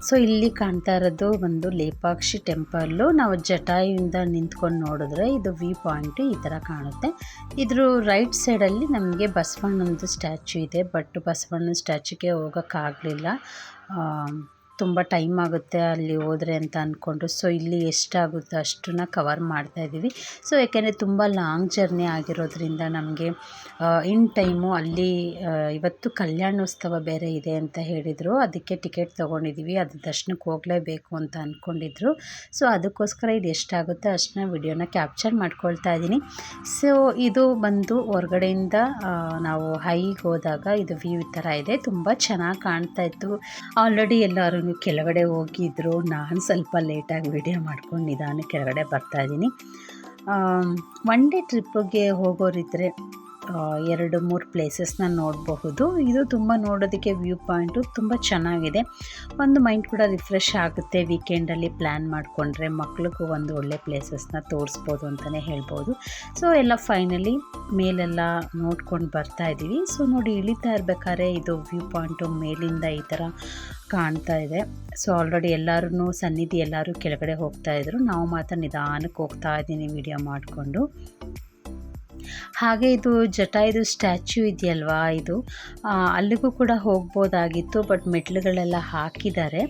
ಸೊ ಇಲ್ಲಿ ಕಾಣ್ತಾ ಇರೋದು ಒಂದು ಲೇಪಾಕ್ಷಿ ಟೆಂಪಲ್ಲು. ನಾವು ಜಟಾಯುವಿಂದ ನಿಂತ್ಕೊಂಡು ನೋಡಿದ್ರೆ ಇದು ವ್ಯೂ ಪಾಯಿಂಟು ಈ ಥರ ಕಾಣುತ್ತೆ. ಇದ್ರ ರೈಟ್ ಸೈಡಲ್ಲಿ ನಮಗೆ ಬಸವಣ್ಣನದು ಸ್ಟ್ಯಾಚ್ಯೂ ಇದೆ. ಬಟ್ ಬಸವಣ್ಣನ ಸ್ಟ್ಯಾಚ್ಯೂಗೆ ಹೋಗೋಕ್ಕಾಗಲಿಲ್ಲ, ತುಂಬ ಟೈಮ್ ಆಗುತ್ತೆ ಅಲ್ಲಿ ಹೋದರೆ ಅಂತ ಅಂದ್ಕೊಂಡು. ಸೊ ಇಲ್ಲಿ ಎಷ್ಟಾಗುತ್ತೋ ಅಷ್ಟನ್ನು ಕವರ್ ಮಾಡ್ತಾಯಿದ್ದೀವಿ. ಸೊ ಯಾಕೆಂದರೆ ತುಂಬ ಲಾಂಗ್ ಜರ್ನಿ ಆಗಿರೋದ್ರಿಂದ ನಮಗೆ ಇನ್ ಟೈಮು ಅಲ್ಲಿ ಇವತ್ತು ಕಲ್ಯಾಣೋತ್ಸವ ಬೇರೆ ಇದೆ ಅಂತ ಹೇಳಿದರು. ಅದಕ್ಕೆ ಟಿಕೆಟ್ ತೊಗೊಂಡಿದ್ದೀವಿ, ಅದು ದರ್ಶನಕ್ಕೆ ಹೋಗಲೇಬೇಕು ಅಂತ ಅಂದ್ಕೊಂಡಿದ್ರು. ಸೊ ಅದಕ್ಕೋಸ್ಕರ ಇದು ಎಷ್ಟಾಗುತ್ತೋ ಅಷ್ಟನ್ನ ವಿಡಿಯೋನ ಕ್ಯಾಪ್ಚರ್ ಮಾಡ್ಕೊಳ್ತಾ ಇದ್ದೀನಿ. ಸೊ ಇದು ಬಂದು ಹೊರಗಡೆಯಿಂದ ನಾವು ಹೈಗೆ ಹೋದಾಗ ಇದು ವ್ಯೂ ಈ ಥರ ಇದೆ. ತುಂಬ ಚೆನ್ನಾಗಿ ಕಾಣ್ತಾಯಿತ್ತು. ಆಲ್ರೆಡಿ ಎಲ್ಲರೂ ಕೆಳಗಡೆ ಹೋಗಿದ್ರು. ನಾನು ಸ್ವಲ್ಪ ಲೇಟಾಗಿ ವಿಡಿಯೋ ಮಾಡ್ಕೊಂಡು ನಿಧಾನ ಕೆಳಗಡೆ ಬರ್ತಾಯಿದ್ದೀನಿ. ಒನ್ ಡೇ ಟ್ರಿಪ್ಪಿಗೆ ಹೋಗೋರಿದ್ದರೆ 2-3 ಪ್ಲೇಸಸ್ನ ನೋಡಬಹುದು. ಇದು ತುಂಬ ನೋಡೋದಕ್ಕೆ ವ್ಯೂ ಪಾಯಿಂಟು ತುಂಬ ಚೆನ್ನಾಗಿದೆ. ಒಂದು ಮೈಂಡ್ ಕೂಡ ರಿಫ್ರೆಶ್ ಆಗುತ್ತೆ. ವೀಕೆಂಡಲ್ಲಿ ಪ್ಲ್ಯಾನ್ ಮಾಡಿಕೊಂಡ್ರೆ ಮಕ್ಳಿಗೂ ಒಂದು ಒಳ್ಳೆ ಪ್ಲೇಸಸ್ನ ತೋರಿಸ್ಬೋದು ಅಂತಲೇ ಹೇಳ್ಬೋದು. ಸೊ ಎಲ್ಲ ಫೈನಲಿ ಮೇಲೆಲ್ಲ ನೋಡ್ಕೊಂಡು ಬರ್ತಾಯಿದ್ದೀವಿ. ಸೊ ನೋಡಿ, ಇಳಿತಾ ಇರ್ಬೇಕಾದ್ರೆ ಇದು ವ್ಯೂ ಪಾಯಿಂಟು ಮೇಲಿಂದ ಈ ಥರ ಕಾಣ್ತಾ ಇದೆ. ಸೊ ಆಲ್ರೆಡಿ ಎಲ್ಲರೂ ಸನ್ನಿಧಿ ಎಲ್ಲರೂ ಕೆಳಗಡೆ ಹೋಗ್ತಾಯಿದ್ರು. ನಾವು ಮಾತ್ರ ನಿಧಾನಕ್ಕೆ ಹೋಗ್ತಾ ಇದ್ದೀನಿ ವಿಡಿಯೋ ಮಾಡಿಕೊಂಡು. ಹಾಗೆ ಇದು ಜಟಾಯುದು ಸ್ಟ್ಯಾಚ್ಯೂ ಇದೆಯಲ್ವಾ, ಇದು ಅಲ್ಲಿಗೂ ಕೂಡ ಹೋಗ್ಬೋದಾಗಿತ್ತು. ಬಟ್ ಮೆಟ್ಲುಗಳೆಲ್ಲ ಹಾಕಿದ್ದಾರೆ.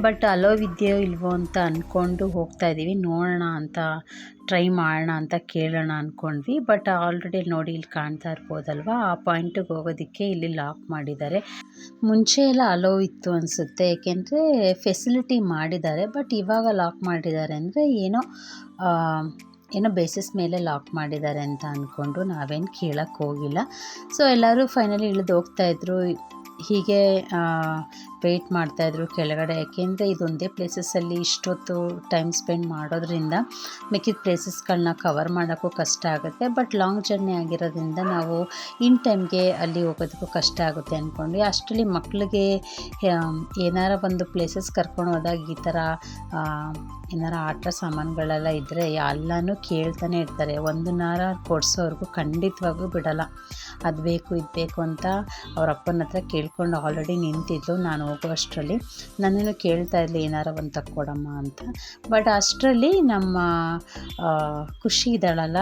ಬಟ್ ಅಲೋವ್ ಇದೆಯೋ ಇಲ್ವೋ ಅಂತ ಅಂದ್ಕೊಂಡು ಹೋಗ್ತಾ ಇದ್ದೀವಿ. ನೋಡೋಣ ಅಂತ, ಟ್ರೈ ಮಾಡೋಣ ಅಂತ ಕೇಳೋಣ ಅಂದ್ಕೊಂಡ್ವಿ. ಬಟ್ ಆಲ್ರೆಡಿ ನೋಡಿ ಇಲ್ಲಿ ಕಾಣ್ತಾ ಇರ್ಬೋದಲ್ವ, ಆ ಪಾಯಿಂಟಿಗೆ ಹೋಗೋದಕ್ಕೆ ಇಲ್ಲಿ ಲಾಕ್ ಮಾಡಿದ್ದಾರೆ. ಮುಂಚೆ ಎಲ್ಲ ಅಲೋವ್ ಇತ್ತು ಅನಿಸುತ್ತೆ, ಏಕೆಂದರೆ ಫೆಸಿಲಿಟಿ ಮಾಡಿದ್ದಾರೆ. ಬಟ್ ಇವಾಗ ಲಾಕ್ ಮಾಡಿದ್ದಾರೆ ಅಂದರೆ ಏನೋ ಬೇಸಿಸ್ ಮೇಲೆ ಲಾಕ್ ಮಾಡಿದ್ದಾರೆ ಅಂತ ಅಂದ್ಕೊಂಡು ನಾವೇನು ಕೇಳೋಕ್ಕೆ ಹೋಗಿಲ್ಲ. ಸೊ ಎಲ್ಲರೂ ಫೈನಲಿ ಇಳಿದು ಹೋಗ್ತಾಯಿದ್ರು. ಹೀಗೆ ವೆಯ್ಟ್ ಮಾಡ್ತಾಯಿದ್ರು ಕೆಳಗಡೆ. ಯಾಕೆಂದರೆ ಇದೊಂದೇ ಪ್ಲೇಸಸ್ಸಲ್ಲಿ ಇಷ್ಟೊತ್ತು ಟೈಮ್ ಸ್ಪೆಂಡ್ ಮಾಡೋದ್ರಿಂದ ಮಿಕ್ಕಿದ ಪ್ಲೇಸಸ್ಗಳನ್ನ ಕವರ್ ಮಾಡೋಕ್ಕೂ ಕಷ್ಟ ಆಗುತ್ತೆ. ಬಟ್ ಲಾಂಗ್ ಜರ್ನಿ ಆಗಿರೋದ್ರಿಂದ ನಾವು ಇನ್ ಟೈಮ್ಗೆ ಅಲ್ಲಿ ಹೋಗೋದಕ್ಕೂ ಕಷ್ಟ ಆಗುತ್ತೆ ಅಂದ್ಕೊಂಡು, ಅಷ್ಟರಲ್ಲಿ ಮಕ್ಕಳಿಗೆ ಏನಾರ ಒಂದು ಪ್ಲೇಸಸ್ ಕರ್ಕೊಂಡು ಹೋದಾಗ ಈ ಥರ ಏನಾರ ಆಟ ಸಾಮಾನುಗಳೆಲ್ಲ ಇದ್ದರೆ ಎಲ್ಲನೂ ಕೇಳ್ತಾನೆ ಇರ್ತಾರೆ. ಒಂದನ್ನಾರ ಕೊಡಿಸೋರ್ಗೂ ಖಂಡಿತವಾಗೂ ಬಿಡಲ್ಲ. ಅದು ಬೇಕು ಇದು ಬೇಕು ಅಂತ ಅವ್ರ ಅಪ್ಪನ ಹತ್ರ ಕೇಳ್ಕೊಂಡು ಆಲ್ರೆಡಿ ನಿಂತಿದ್ಲು. ನಾನು ಹೋಗೋ ಅಷ್ಟರಲ್ಲಿ ನನ್ನನ್ನು ಕೇಳ್ತಾ ಇರಲಿ ಏನಾರ ಒಂದು ತಕ್ಕೊಡಮ್ಮ ಅಂತ. ಬಟ್ ಅಷ್ಟರಲ್ಲಿ ನಮ್ಮ ಖುಷಿ ಇದ್ದಾಳಲ್ಲ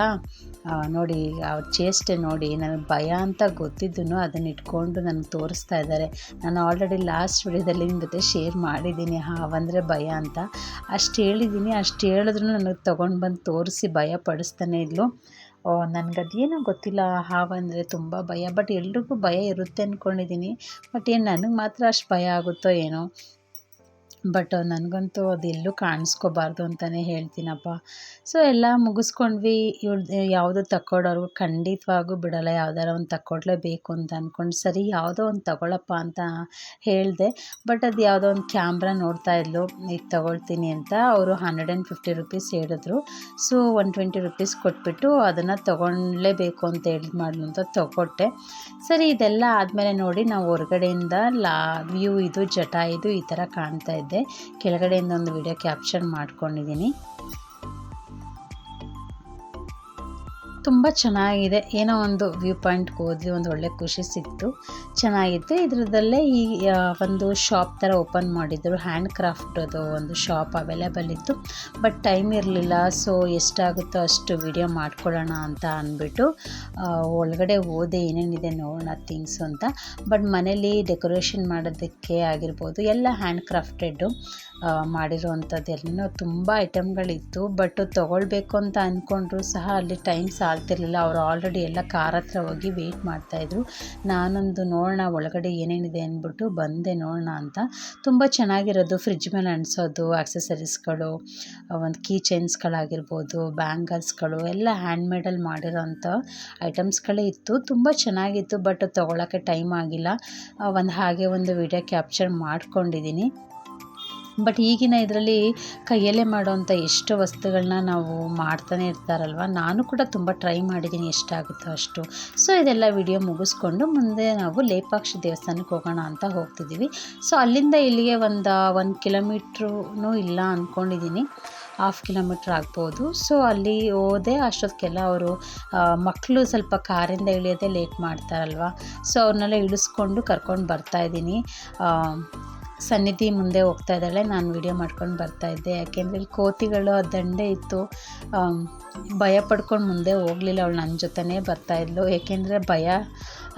ನೋಡಿ, ಅವ್ರ ಚೇಷ್ಟೆ ನೋಡಿ, ನನಗೆ ಭಯ ಅಂತ ಗೊತ್ತಿದ್ದೂ ಅದನ್ನು ಇಟ್ಕೊಂಡು ನನಗೆ ತೋರಿಸ್ತಾ ಇದ್ದಾರೆ. ನಾನು ಆಲ್ರೆಡಿ ಲಾಸ್ಟ್ ವಿಡಿಯೋದಲ್ಲಿ ನಿಮ್ಮ ಜೊತೆ ಶೇರ್ ಮಾಡಿದ್ದೀನಿ ಹಾವಂದರೆ ಭಯ ಅಂತ. ಅಷ್ಟು ಹೇಳಿದ್ದೀನಿ, ಅಷ್ಟು ಹೇಳಿದ್ರು ನನಗೆ ತೊಗೊಂಡು ಬಂದು ತೋರಿಸಿ ಭಯ ಪಡಿಸ್ತಾನೆ ಇದ್ಲು. ನನಗದೇನೋ ಗೊತ್ತಿಲ್ಲ, ಹಾವಂದರೆ ತುಂಬ ಭಯ. ಬಟ್ ಎಲ್ರಿಗೂ ಭಯ ಇರುತ್ತೆ ಅಂದ್ಕೊಂಡಿದ್ದೀನಿ. ಬಟ್ ಏನು ನನಗೆ ಮಾತ್ರ ಅಷ್ಟು ಭಯ ಆಗುತ್ತೋ ಏನೋ. ಬಟ್ ನನಗಂತೂ ಅದೆಲ್ಲೂ ಕಾಣಿಸ್ಕೋಬಾರ್ದು ಅಂತಲೇ ಹೇಳ್ತೀನಪ್ಪ. ಸೊ ಎಲ್ಲ ಮುಗಿಸ್ಕೊಂಡ್ವಿ. ಇವ್ರದ್ದು ಯಾವುದು ತಕ್ಕೊಡೋರು ಖಂಡಿತವಾಗೂ ಬಿಡೋಲ್ಲ, ಯಾವ್ದಾರ ಒಂದು ತಕ್ಕೊಡ್ಲೇಬೇಕು ಅಂತ ಅಂದ್ಕೊಂಡು, ಸರಿ ಯಾವುದೋ ಒಂದು ತಗೊಳಪ್ಪ ಅಂತ ಹೇಳಿದೆ. ಬಟ್ ಅದು ಯಾವುದೋ ಒಂದು ಕ್ಯಾಮ್ರಾ ನೋಡ್ತಾ ಇದ್ಲು, ಈಗ ತಗೊಳ್ತೀನಿ ಅಂತ. ಅವರು 150 ರುಪೀಸ್ ಹೇಳಿದ್ರು. ಸೊ 120 ರುಪೀಸ್ ಕೊಟ್ಬಿಟ್ಟು ಅದನ್ನು ತೊಗೊಳ್ಳೇಬೇಕು ಅಂತ ಮಾಡಿದ್ರು ಅಂತ ತೊಗೊಟ್ಟೆ. ಸರಿ, ಇದೆಲ್ಲ ಆದಮೇಲೆ ನೋಡಿ ನಾವು ಹೊರಗಡೆಯಿಂದ ವ್ಯೂ ಇದು ಜಟಾಯುದು ಈ ಥರ ಕಾಣ್ತಾ ಇದ್ದೆ. ಕೆಳಗಡೆಯಿಂದ ಒಂದು ವಿಡಿಯೋ ಕ್ಯಾಪ್ಚರ್ ಮಾಡ್ಕೊಂಡಿದ್ದೀನಿ. ತುಂಬ ಚೆನ್ನಾಗಿದೆ. ಏನೋ ಒಂದು ವ್ಯೂ ಪಾಯಿಂಟ್ಗೆ ಹೋದ್ವಿ, ಒಂದು ಒಳ್ಳೆ ಖುಷಿ ಸಿಕ್ತು, ಚೆನ್ನಾಗಿತ್ತು. ಇದರದಲ್ಲೇ ಈ ಒಂದು ಶಾಪ್ ಥರ ಓಪನ್ ಮಾಡಿದ್ರು, ಹ್ಯಾಂಡ್ ಕ್ರಾಫ್ಟದು ಒಂದು ಶಾಪ್ ಅವೈಲೇಬಲ್ ಇತ್ತು. ಬಟ್ ಟೈಮ್ ಇರಲಿಲ್ಲ, ಸೊ ಎಷ್ಟಾಗುತ್ತೋ ಅಷ್ಟು ವಿಡಿಯೋ ಮಾಡ್ಕೊಳ್ಳೋಣ ಅಂತ ಅಂದ್ಬಿಟ್ಟು ಒಳಗಡೆ ಹೋದೆ, ಏನೇನಿದೆ ನೋಡೋಣ ಥಿಂಗ್ಸು ಅಂತ. ಬಟ್ ಮನೇಲಿ ಡೆಕೋರೇಷನ್ ಮಾಡೋದಕ್ಕೆ ಆಗಿರ್ಬೋದು ಎಲ್ಲ ಹ್ಯಾಂಡ್ ಕ್ರಾಫ್ಟೆಡ್ಡು ಮಾಡಿರೋವಂಥದ್ದು ಎಲ್ಲನೂ ತುಂಬ ಐಟಮ್ಗಳಿತ್ತು. ಬಟ್ ತೊಗೊಳ್ಬೇಕು ಅಂತ ಅಂದ್ಕೊಂಡ್ರು ಸಹ ಅಲ್ಲಿ ಟೈಮ್ ಸಾಲ್ತಿರ್ಲಿಲ್ಲ. ಅವರು ಆಲ್ರೆಡಿ ಎಲ್ಲ ಕಾರ್ ಹತ್ರ ಹೋಗಿ ವೆಯ್ಟ್ ಮಾಡ್ತಾಯಿದ್ರು. ನಾನೊಂದು ನೋಡೋಣ ಒಳಗಡೆ ಏನೇನಿದೆ ಅಂದ್ಬಿಟ್ಟು ಬಂದೆ ನೋಡೋಣ ಅಂತ. ತುಂಬ ಚೆನ್ನಾಗಿರೋದು, ಫ್ರಿಜ್ ಮೇಲೆ ಅಂಟಿಸೋದು ಆಕ್ಸೆಸರೀಸ್ಗಳು, ಒಂದು ಕೀ ಚೈನ್ಸ್ಗಳಾಗಿರ್ಬೋದು, ಬ್ಯಾಂಗಲ್ಸ್ಗಳು ಎಲ್ಲ ಹ್ಯಾಂಡ್ಮೇಡಲ್ಲಿ ಮಾಡಿರೋಂಥ ಐಟಮ್ಸ್ಗಳೇ ಇತ್ತು. ತುಂಬ ಚೆನ್ನಾಗಿತ್ತು. ಬಟ್ ತೊಗೊಳಕ್ಕೆ ಟೈಮ್ ಆಗಿಲ್ಲ. ಹಾಗೆ ಒಂದು ವಿಡಿಯೋ ಕ್ಯಾಪ್ಚರ್ ಮಾಡ್ಕೊಂಡಿದ್ದೀನಿ. ಬಟ್ ಈಗಿನ ಇದರಲ್ಲಿ ಕೈಯಲ್ಲೇ ಮಾಡೋವಂಥ ಎಷ್ಟು ವಸ್ತುಗಳನ್ನ ನಾವು ಮಾಡ್ತಾನೆ ಇರ್ತಾರಲ್ವ, ನಾನು ಕೂಡ ತುಂಬ ಟ್ರೈ ಮಾಡಿದ್ದೀನಿ ಎಷ್ಟಾಗುತ್ತೋ ಅಷ್ಟು. ಸೊ ಇದೆಲ್ಲ ವಿಡಿಯೋ ಮುಗಿಸ್ಕೊಂಡು ಮುಂದೆ ನಾವು ಲೇಪಾಕ್ಷಿ ದೇವಸ್ಥಾನಕ್ಕೆ ಹೋಗೋಣ ಅಂತ ಹೋಗ್ತಿದ್ದೀವಿ. ಸೊ ಅಲ್ಲಿಂದ ಇಲ್ಲಿಗೆ 1 ಕಿಲೋಮೀಟ್ರೂ ಇಲ್ಲ ಅಂದ್ಕೊಂಡಿದ್ದೀನಿ, 1/2 ಕಿಲೋಮೀಟ್ರ್ ಆಗ್ಬೋದು. ಸೊ ಅಲ್ಲಿ ಹೋದೆ. ಅಷ್ಟೊತ್ತಿಗೆಲ್ಲ ಅವರು ಮಕ್ಕಳು ಸ್ವಲ್ಪ ಕಾರಿಂದ ಇಳಿಯೋದೇ ಲೇಟ್ ಮಾಡ್ತಾರಲ್ವ, ಸೊ ಅವ್ರನ್ನೆಲ್ಲ ಇಳಿಸ್ಕೊಂಡು ಕರ್ಕೊಂಡು ಬರ್ತಾಯಿದ್ದೀನಿ. ಸನ್ನಿಧಿ ಮುಂದೆ ಹೋಗ್ತಾ ಇದ್ದಾಳೆ, ನಾನು ವಿಡಿಯೋ ಮಾಡ್ಕೊಂಡು ಬರ್ತಾಯಿದ್ದೆ. ಯಾಕೆಂದರೆ ಇಲ್ಲಿ ಕೋತಿಗಳು ದಂಡೆ ಇತ್ತು, ಭಯ ಪಡ್ಕೊಂಡು ಮುಂದೆ ಹೋಗಲಿಲ್ಲ. ಅವಳು ನನ್ನ ಜೊತೆನೇ ಬರ್ತಾಯಿದ್ಲು. ಏಕೆಂದರೆ ಭಯ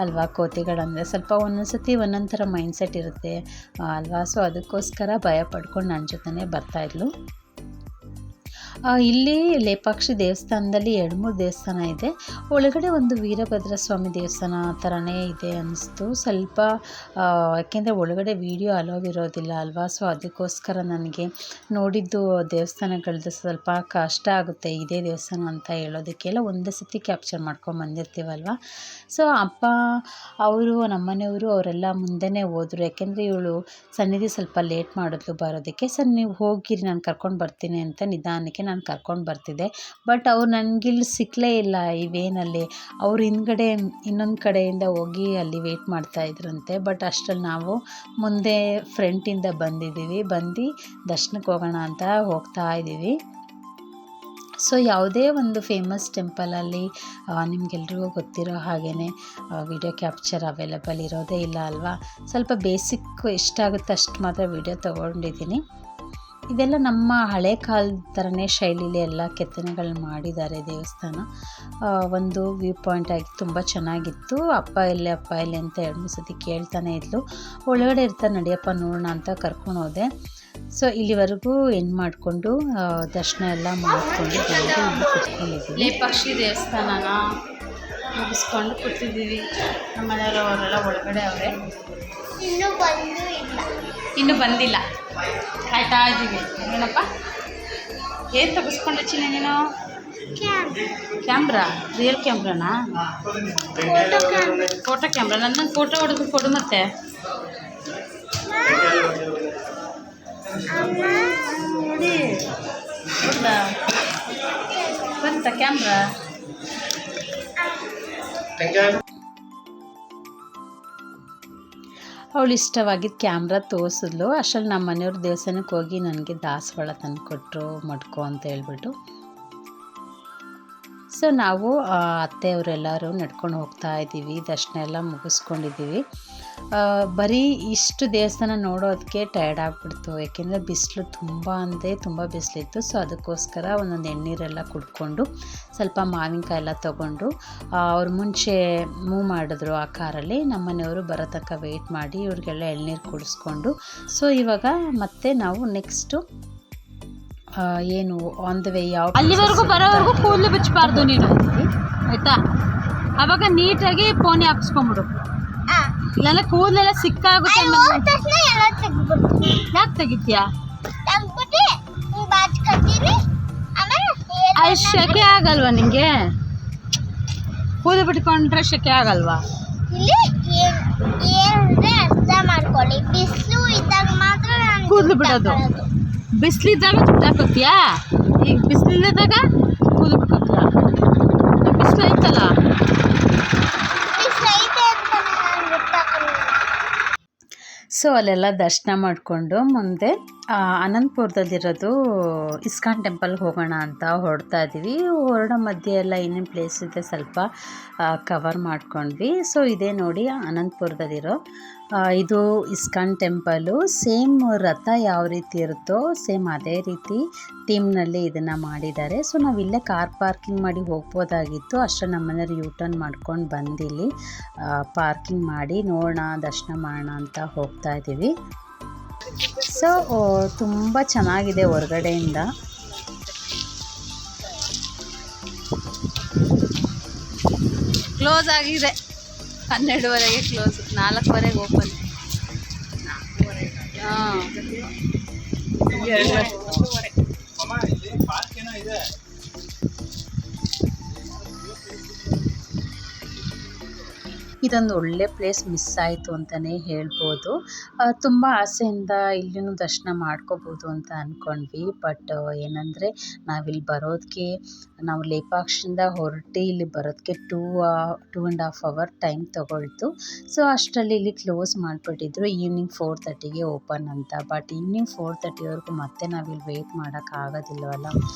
ಅಲ್ವಾ ಕೋತಿಗಳಂದರೆ, ಸ್ವಲ್ಪ ಒಂದೊಂದು ಸತಿ ಒಂದೊಂದು ಥರ ಮೈಂಡ್ಸೆಟ್ ಇರುತ್ತೆ ಅಲ್ವಾ. ಸೊ ಅದಕ್ಕೋಸ್ಕರ ಭಯ ಪಡ್ಕೊಂಡು ನನ್ನ ಜೊತೆನೇ ಬರ್ತಾಯಿದ್ಲು. ಇಲ್ಲಿ ಲೇಪಾಕ್ಷಿ ದೇವಸ್ಥಾನದಲ್ಲಿ 2-3 ದೇವಸ್ಥಾನ ಇದೆ. ಒಳಗಡೆ ಒಂದು ವೀರಭದ್ರ ಸ್ವಾಮಿ ದೇವಸ್ಥಾನ ಥರನೇ ಇದೆ ಅನ್ನಿಸ್ತು ಸ್ವಲ್ಪ. ಯಾಕೆಂದರೆ ಒಳಗಡೆ ವೀಡಿಯೋ ಅಲೋವ್ ಇರೋದಿಲ್ಲ ಅಲ್ವಾ. ಸೊ ಅದಕ್ಕೋಸ್ಕರ ನನಗೆ ನೋಡಿದ್ದು ದೇವಸ್ಥಾನಗಳದ್ದು ಸ್ವಲ್ಪ ಕಷ್ಟ ಆಗುತ್ತೆ ಇದೇ ದೇವಸ್ಥಾನ ಅಂತ ಹೇಳೋದಕ್ಕೆಲ್ಲ. ಒಂದೇ ಸತಿ ಕ್ಯಾಪ್ಚರ್ ಮಾಡ್ಕೊಂಡು ಬಂದಿರ್ತೀವಲ್ವ. ಸೊ ಅಪ್ಪ ಅವರು ನಮ್ಮನೆಯವರು ಅವರೆಲ್ಲ ಮುಂದೆನೇ ಹೋದರು. ಯಾಕೆಂದರೆ ಇವಳು ಸನ್ನಿಧಿ ಸ್ವಲ್ಪ ಲೇಟ್ ಮಾಡಿದ್ಲು ಬರೋದಕ್ಕೆ. ಸರ್ ನೀವು ಹೋಗಿರಿ, ನಾನು ಕರ್ಕೊಂಡು ಬರ್ತೀನಿ ಅಂತ ನಿಧಾನಕ್ಕೆ ನಾನು ಕರ್ಕೊಂಡು ಬರ್ತಿದ್ದೆ. ಬಟ್ ಅವ್ರು ನನಗಿಲ್ಲಿ ಸಿಕ್ಕಲೇ ಇಲ್ಲ ಈ ವೇನಲ್ಲಿ. ಅವ್ರು ಹಿಂದ್ಗಡೆ ಇನ್ನೊಂದು ಕಡೆಯಿಂದ ಹೋಗಿ ಅಲ್ಲಿ ವೆಯ್ಟ್ ಮಾಡ್ತಾಯಿದ್ರಂತೆ. ಬಟ್ ಅಷ್ಟರಲ್ಲಿ ನಾವು ಮುಂದೆ ಫ್ರಂಟಿಂದ ಬಂದು ದರ್ಶನಕ್ಕೆ ಹೋಗೋಣ ಅಂತ ಹೋಗ್ತಾ ಇದ್ದೀವಿ. ಸೊ ಯಾವುದೇ ಒಂದು ಫೇಮಸ್ ಟೆಂಪಲಲ್ಲಿ ನಿಮಗೆಲ್ರಿಗೂ ಗೊತ್ತಿರೋ ಹಾಗೇ ವಿಡಿಯೋ ಕ್ಯಾಪ್ಚರ್ ಅವೈಲೇಬಲ್ ಇರೋದೇ ಇಲ್ಲ ಅಲ್ವಾ. ಸ್ವಲ್ಪ ಬೇಸಿಕ್ ಎಷ್ಟಾಗುತ್ತೆ ಅಷ್ಟು ಮಾತ್ರ ವಿಡಿಯೋ ತೊಗೊಂಡಿದ್ದೀನಿ. ಇದೆಲ್ಲ ನಮ್ಮ ಹಳೆ ಕಾಲದ ಥರನೇ ಶೈಲಿಲಿ ಎಲ್ಲ ಕೆತ್ತನೆಗಳು ಮಾಡಿದ್ದಾರೆ ದೇವಸ್ಥಾನ. ಒಂದು ವ್ಯೂ ಪಾಯಿಂಟ್ ಆಗಿ ತುಂಬ ಚೆನ್ನಾಗಿತ್ತು. ಅಪ್ಪ ಎಲ್ಲಿ ಅಂತ 2-3 ಸತಿ ಕೇಳ್ತಾನೆ ಇದ್ಲು. ಒಳಗಡೆ ಇರ್ತಾರೆ, ನಡಿಯಪ್ಪ ನೋಡೋಣ ಅಂತ ಕರ್ಕೊಂಡು ಹೋದೆ. ಸೊ ಇಲ್ಲಿವರೆಗೂ ಏನು ಮಾಡಿಕೊಂಡು ದರ್ಶನ ಎಲ್ಲ ಮಾಡಿಕೊಂಡು ಕೂತ್ಕೊಂಡಿದ್ದೀವಿ. ಲೇಪಾಕ್ಷಿ ದೇವಸ್ಥಾನನ ಮುಗಿಸ್ಕೊಂಡು ಕೂತಿದ್ದೀವಿ. ನಮ್ಮ ಮನೆಯವರೆಲ್ಲ ಒಳಗಡೆ ಅವರೇ, ಇನ್ನೂ ಬಂದಿಲ್ಲ, ಕಾಯ್ತಾ ಇದ್ದೀವಿ. ಏನಪ್ಪ ಏನು ತೆಗೆಸ್ಕೊಂಡೆ ಚಿನ್ನ ನೀನು? ಕ್ಯಾಮ್ರಾ, ರಿಯಲ್ ಕ್ಯಾಮ್ರಾನಾ? Photo camera. ನನ್ನೊಂದು ಫೋಟೋ ಹೊಡೆದು ಕೊಡು ಮತ್ತೆ. ನೋಡಿ ಹೌದಾ, ಬಂತ ಕ್ಯಾಮ್ರಾ? ಅವಳು ಇಷ್ಟವಾಗಿದ್ದು ಕ್ಯಾಮ್ರಾ ತೋರಿಸಿದ್ಲು. ಅಷ್ಟರಲ್ಲಿ ನಮ್ಮ ಮನೆಯವ್ರ ದೇವಸ್ಥಾನಕ್ಕೆ ಹೋಗಿ ನನಗೆ ದಾಸವಾಳ ತಂದು ಕೊಟ್ಟರು, ಮಡ್ಕೋ ಅಂತ ಹೇಳ್ಬಿಟ್ಟು. ಸೊ ನಾವು ಅತ್ತೆಯವರೆಲ್ಲರೂ ನಡ್ಕೊಂಡು ಹೋಗ್ತಾ ಇದ್ದೀವಿ. ದರ್ಶನ ಎಲ್ಲ ಮುಗಿಸ್ಕೊಂಡಿದ್ದೀವಿ. ಬರೀ ಇಷ್ಟು ದೇವಸ್ಥಾನ ನೋಡೋದಕ್ಕೆ ಟಯರ್ಡ್ ಆಗಿಬಿಡ್ತು. ಯಾಕೆಂದರೆ ಬಿಸಿಲು ತುಂಬ ಬಿಸಿಲಿತ್ತು. ಸೊ ಅದಕ್ಕೋಸ್ಕರ ಒಂದೊಂದು ಎಣ್ಣೀರೆಲ್ಲ ಕುಡ್ಕೊಂಡು ಸ್ವಲ್ಪ ಮಾವಿನಕಾಯಿ ಎಲ್ಲ ತೊಗೊಂಡು ಅವ್ರು ಮುಂಚೆ ಮೂವ್ ಮಾಡಿದ್ರು ಆ ಕಾರಲ್ಲಿ. ನಮ್ಮನೆಯವರು ಬರೋ ತನಕ ವೆಯ್ಟ್ ಮಾಡಿ ಇವ್ರಿಗೆಲ್ಲ ಎಳ್ನೀರು ಕುಡಿಸ್ಕೊಂಡು, ಸೊ ಇವಾಗ ಮತ್ತೆ ನಾವು ನೆಕ್ಸ್ಟು ಏನು ಆನ್ ದ ವೇ ಯಾವ ಅಲ್ಲಿವರೆಗೂ ಬರೋವರೆಗೂ ಕೂದಲು ಬಿಚ್ಚಬಾರ್ದು ನೀನು, ಆಯಿತಾ? ಅವಾಗ ನೀಟಾಗಿ ಪೋನಿ ಹಾಕ್ಸ್ಕೊಂಬಿಡು, ಇಲ್ಲಾಂದ್ರೆ ಕೂದಲೆಲ್ಲ ಸಿಕ್ಕಾಗುತ್ತೆ. ಯಾಕೆ ತೆಗಿತೀಯಾ? ಅದು ಶೆಕೆ ಆಗಲ್ವಾ ನಿಂಗೆ? ಕೂದಲು ಬಿಟ್ಕೊಂಡ್ರೆ ಶೆಕೆ ಆಗಲ್ವಾ? ಕೂದಲು ಬಿಡೋದು ಬಿಸಿಲಿದ್ದಾಗ ಬಿಟ್ಟಾಕೋತೀಯಾ? ಈಗ ಬಿಸಿಲಿಲ್ಲದಾಗ ಕೂದಲು ಬಿಟ್ಕೋತೀಯ? ಬಿಸಿಲು ಐತಲ್ಲ. ಸೊ ಸೊ ಅಲ್ಲೆಲ್ಲ ದರ್ಶನ ಮಾಡಿಕೊಂಡು ಮುಂದೆ ಅನಂತಪುರದಲ್ಲಿರೋದು ಇಸ್ಕಾನ್ ಟೆಂಪಲ್ಗೆ ಹೋಗೋಣ ಅಂತ ಹೊರಡ್ತಾ ಇದ್ದೀವಿ. ಹೊರಡೋ ಮಧ್ಯೆ ಎಲ್ಲ ಏನೇನು ಪ್ಲೇಸ್ ಇದೆ ಸ್ವಲ್ಪ ಕವರ್ ಮಾಡ್ಕೊಂಡ್ವಿ. ಸೊ ಇದೇ ನೋಡಿ ಅನಂತಪುರದಲ್ಲಿರೋ ಇದು ಇಸ್ಕಾನ್ ಟೆಂಪಲು. ಸೇಮ್ ರಥ ಯಾವ ರೀತಿ ಇರುತ್ತೋ ಸೇಮ್ ಅದೇ ರೀತಿ ಥೀಮ್ನಲ್ಲಿ ಇದನ್ನು ಮಾಡಿದ್ದಾರೆ. ಸೊ ನಾವು ಇಲ್ಲೇ ಕಾರ್ ಪಾರ್ಕಿಂಗ್ ಮಾಡಿ ಹೋಗ್ಬೋದಾಗಿತ್ತು, ಅಷ್ಟೇ ನಮ್ಮ ಮನೆಯವ್ರು ಯೂಟರ್ನ್ ಮಾಡ್ಕೊಂಡು ಬಂದಿಲ್ಲಿ ಪಾರ್ಕಿಂಗ್ ಮಾಡಿ ನೋಡೋಣ ದರ್ಶನ ಮಾಡೋಣ ಅಂತ ಹೋಗ್ತಾ ಇದ್ದೀವಿ. ಸೊ ತುಂಬ ಚೆನ್ನಾಗಿದೆ ಹೊರಗಡೆಯಿಂದ. ಕ್ಲೋಸ್ ಆಗಿದೆ, 12:30ಗೆ ಕ್ಲೋಸ್, 4:00ಗೆ ಓಪನ್. ಹಾಂ ಇದೊಂದು ಒಳ್ಳೆ ಪ್ಲೇಸ್ ಮಿಸ್ ಆಯಿತು ಅಂತಲೇ ಹೇಳ್ಬೋದು. ತುಂಬ ಆಸೆಯಿಂದ ಇಲ್ಲಿನೂ ದರ್ಶನ ಮಾಡ್ಕೋಬೋದು ಅಂತ ಅಂದ್ಕೊಂಡ್ವಿ. ಬಟ್ ಏನಂದರೆ ನಾವಿಲ್ಲಿ ಬರೋದಕ್ಕೆ ನಾವು ಲೇಪಾಕ್ಷಿಂದ ಹೊರಟು ಇಲ್ಲಿ ಬರೋದಕ್ಕೆ 2.5 hour ಟೈಮ್ ತೊಗೊಳ್ತು. ಸೊ ಅಷ್ಟರಲ್ಲಿ ಇಲ್ಲಿ ಕ್ಲೋಸ್ ಮಾಡಿಬಿಟ್ಟಿದ್ರು. ಈವ್ನಿಂಗ್ 4:30ಗೆ ಓಪನ್ ಅಂತ. ಬಟ್ ಈವ್ನಿಂಗ್ 4:30ವರೆಗೂ ಮತ್ತೆ ನಾವಿಲ್ಲಿ ವೆಯ್ಟ್ ಮಾಡೋಕ್ಕಾಗೋದಿಲ್ಲವಲ್ಲ.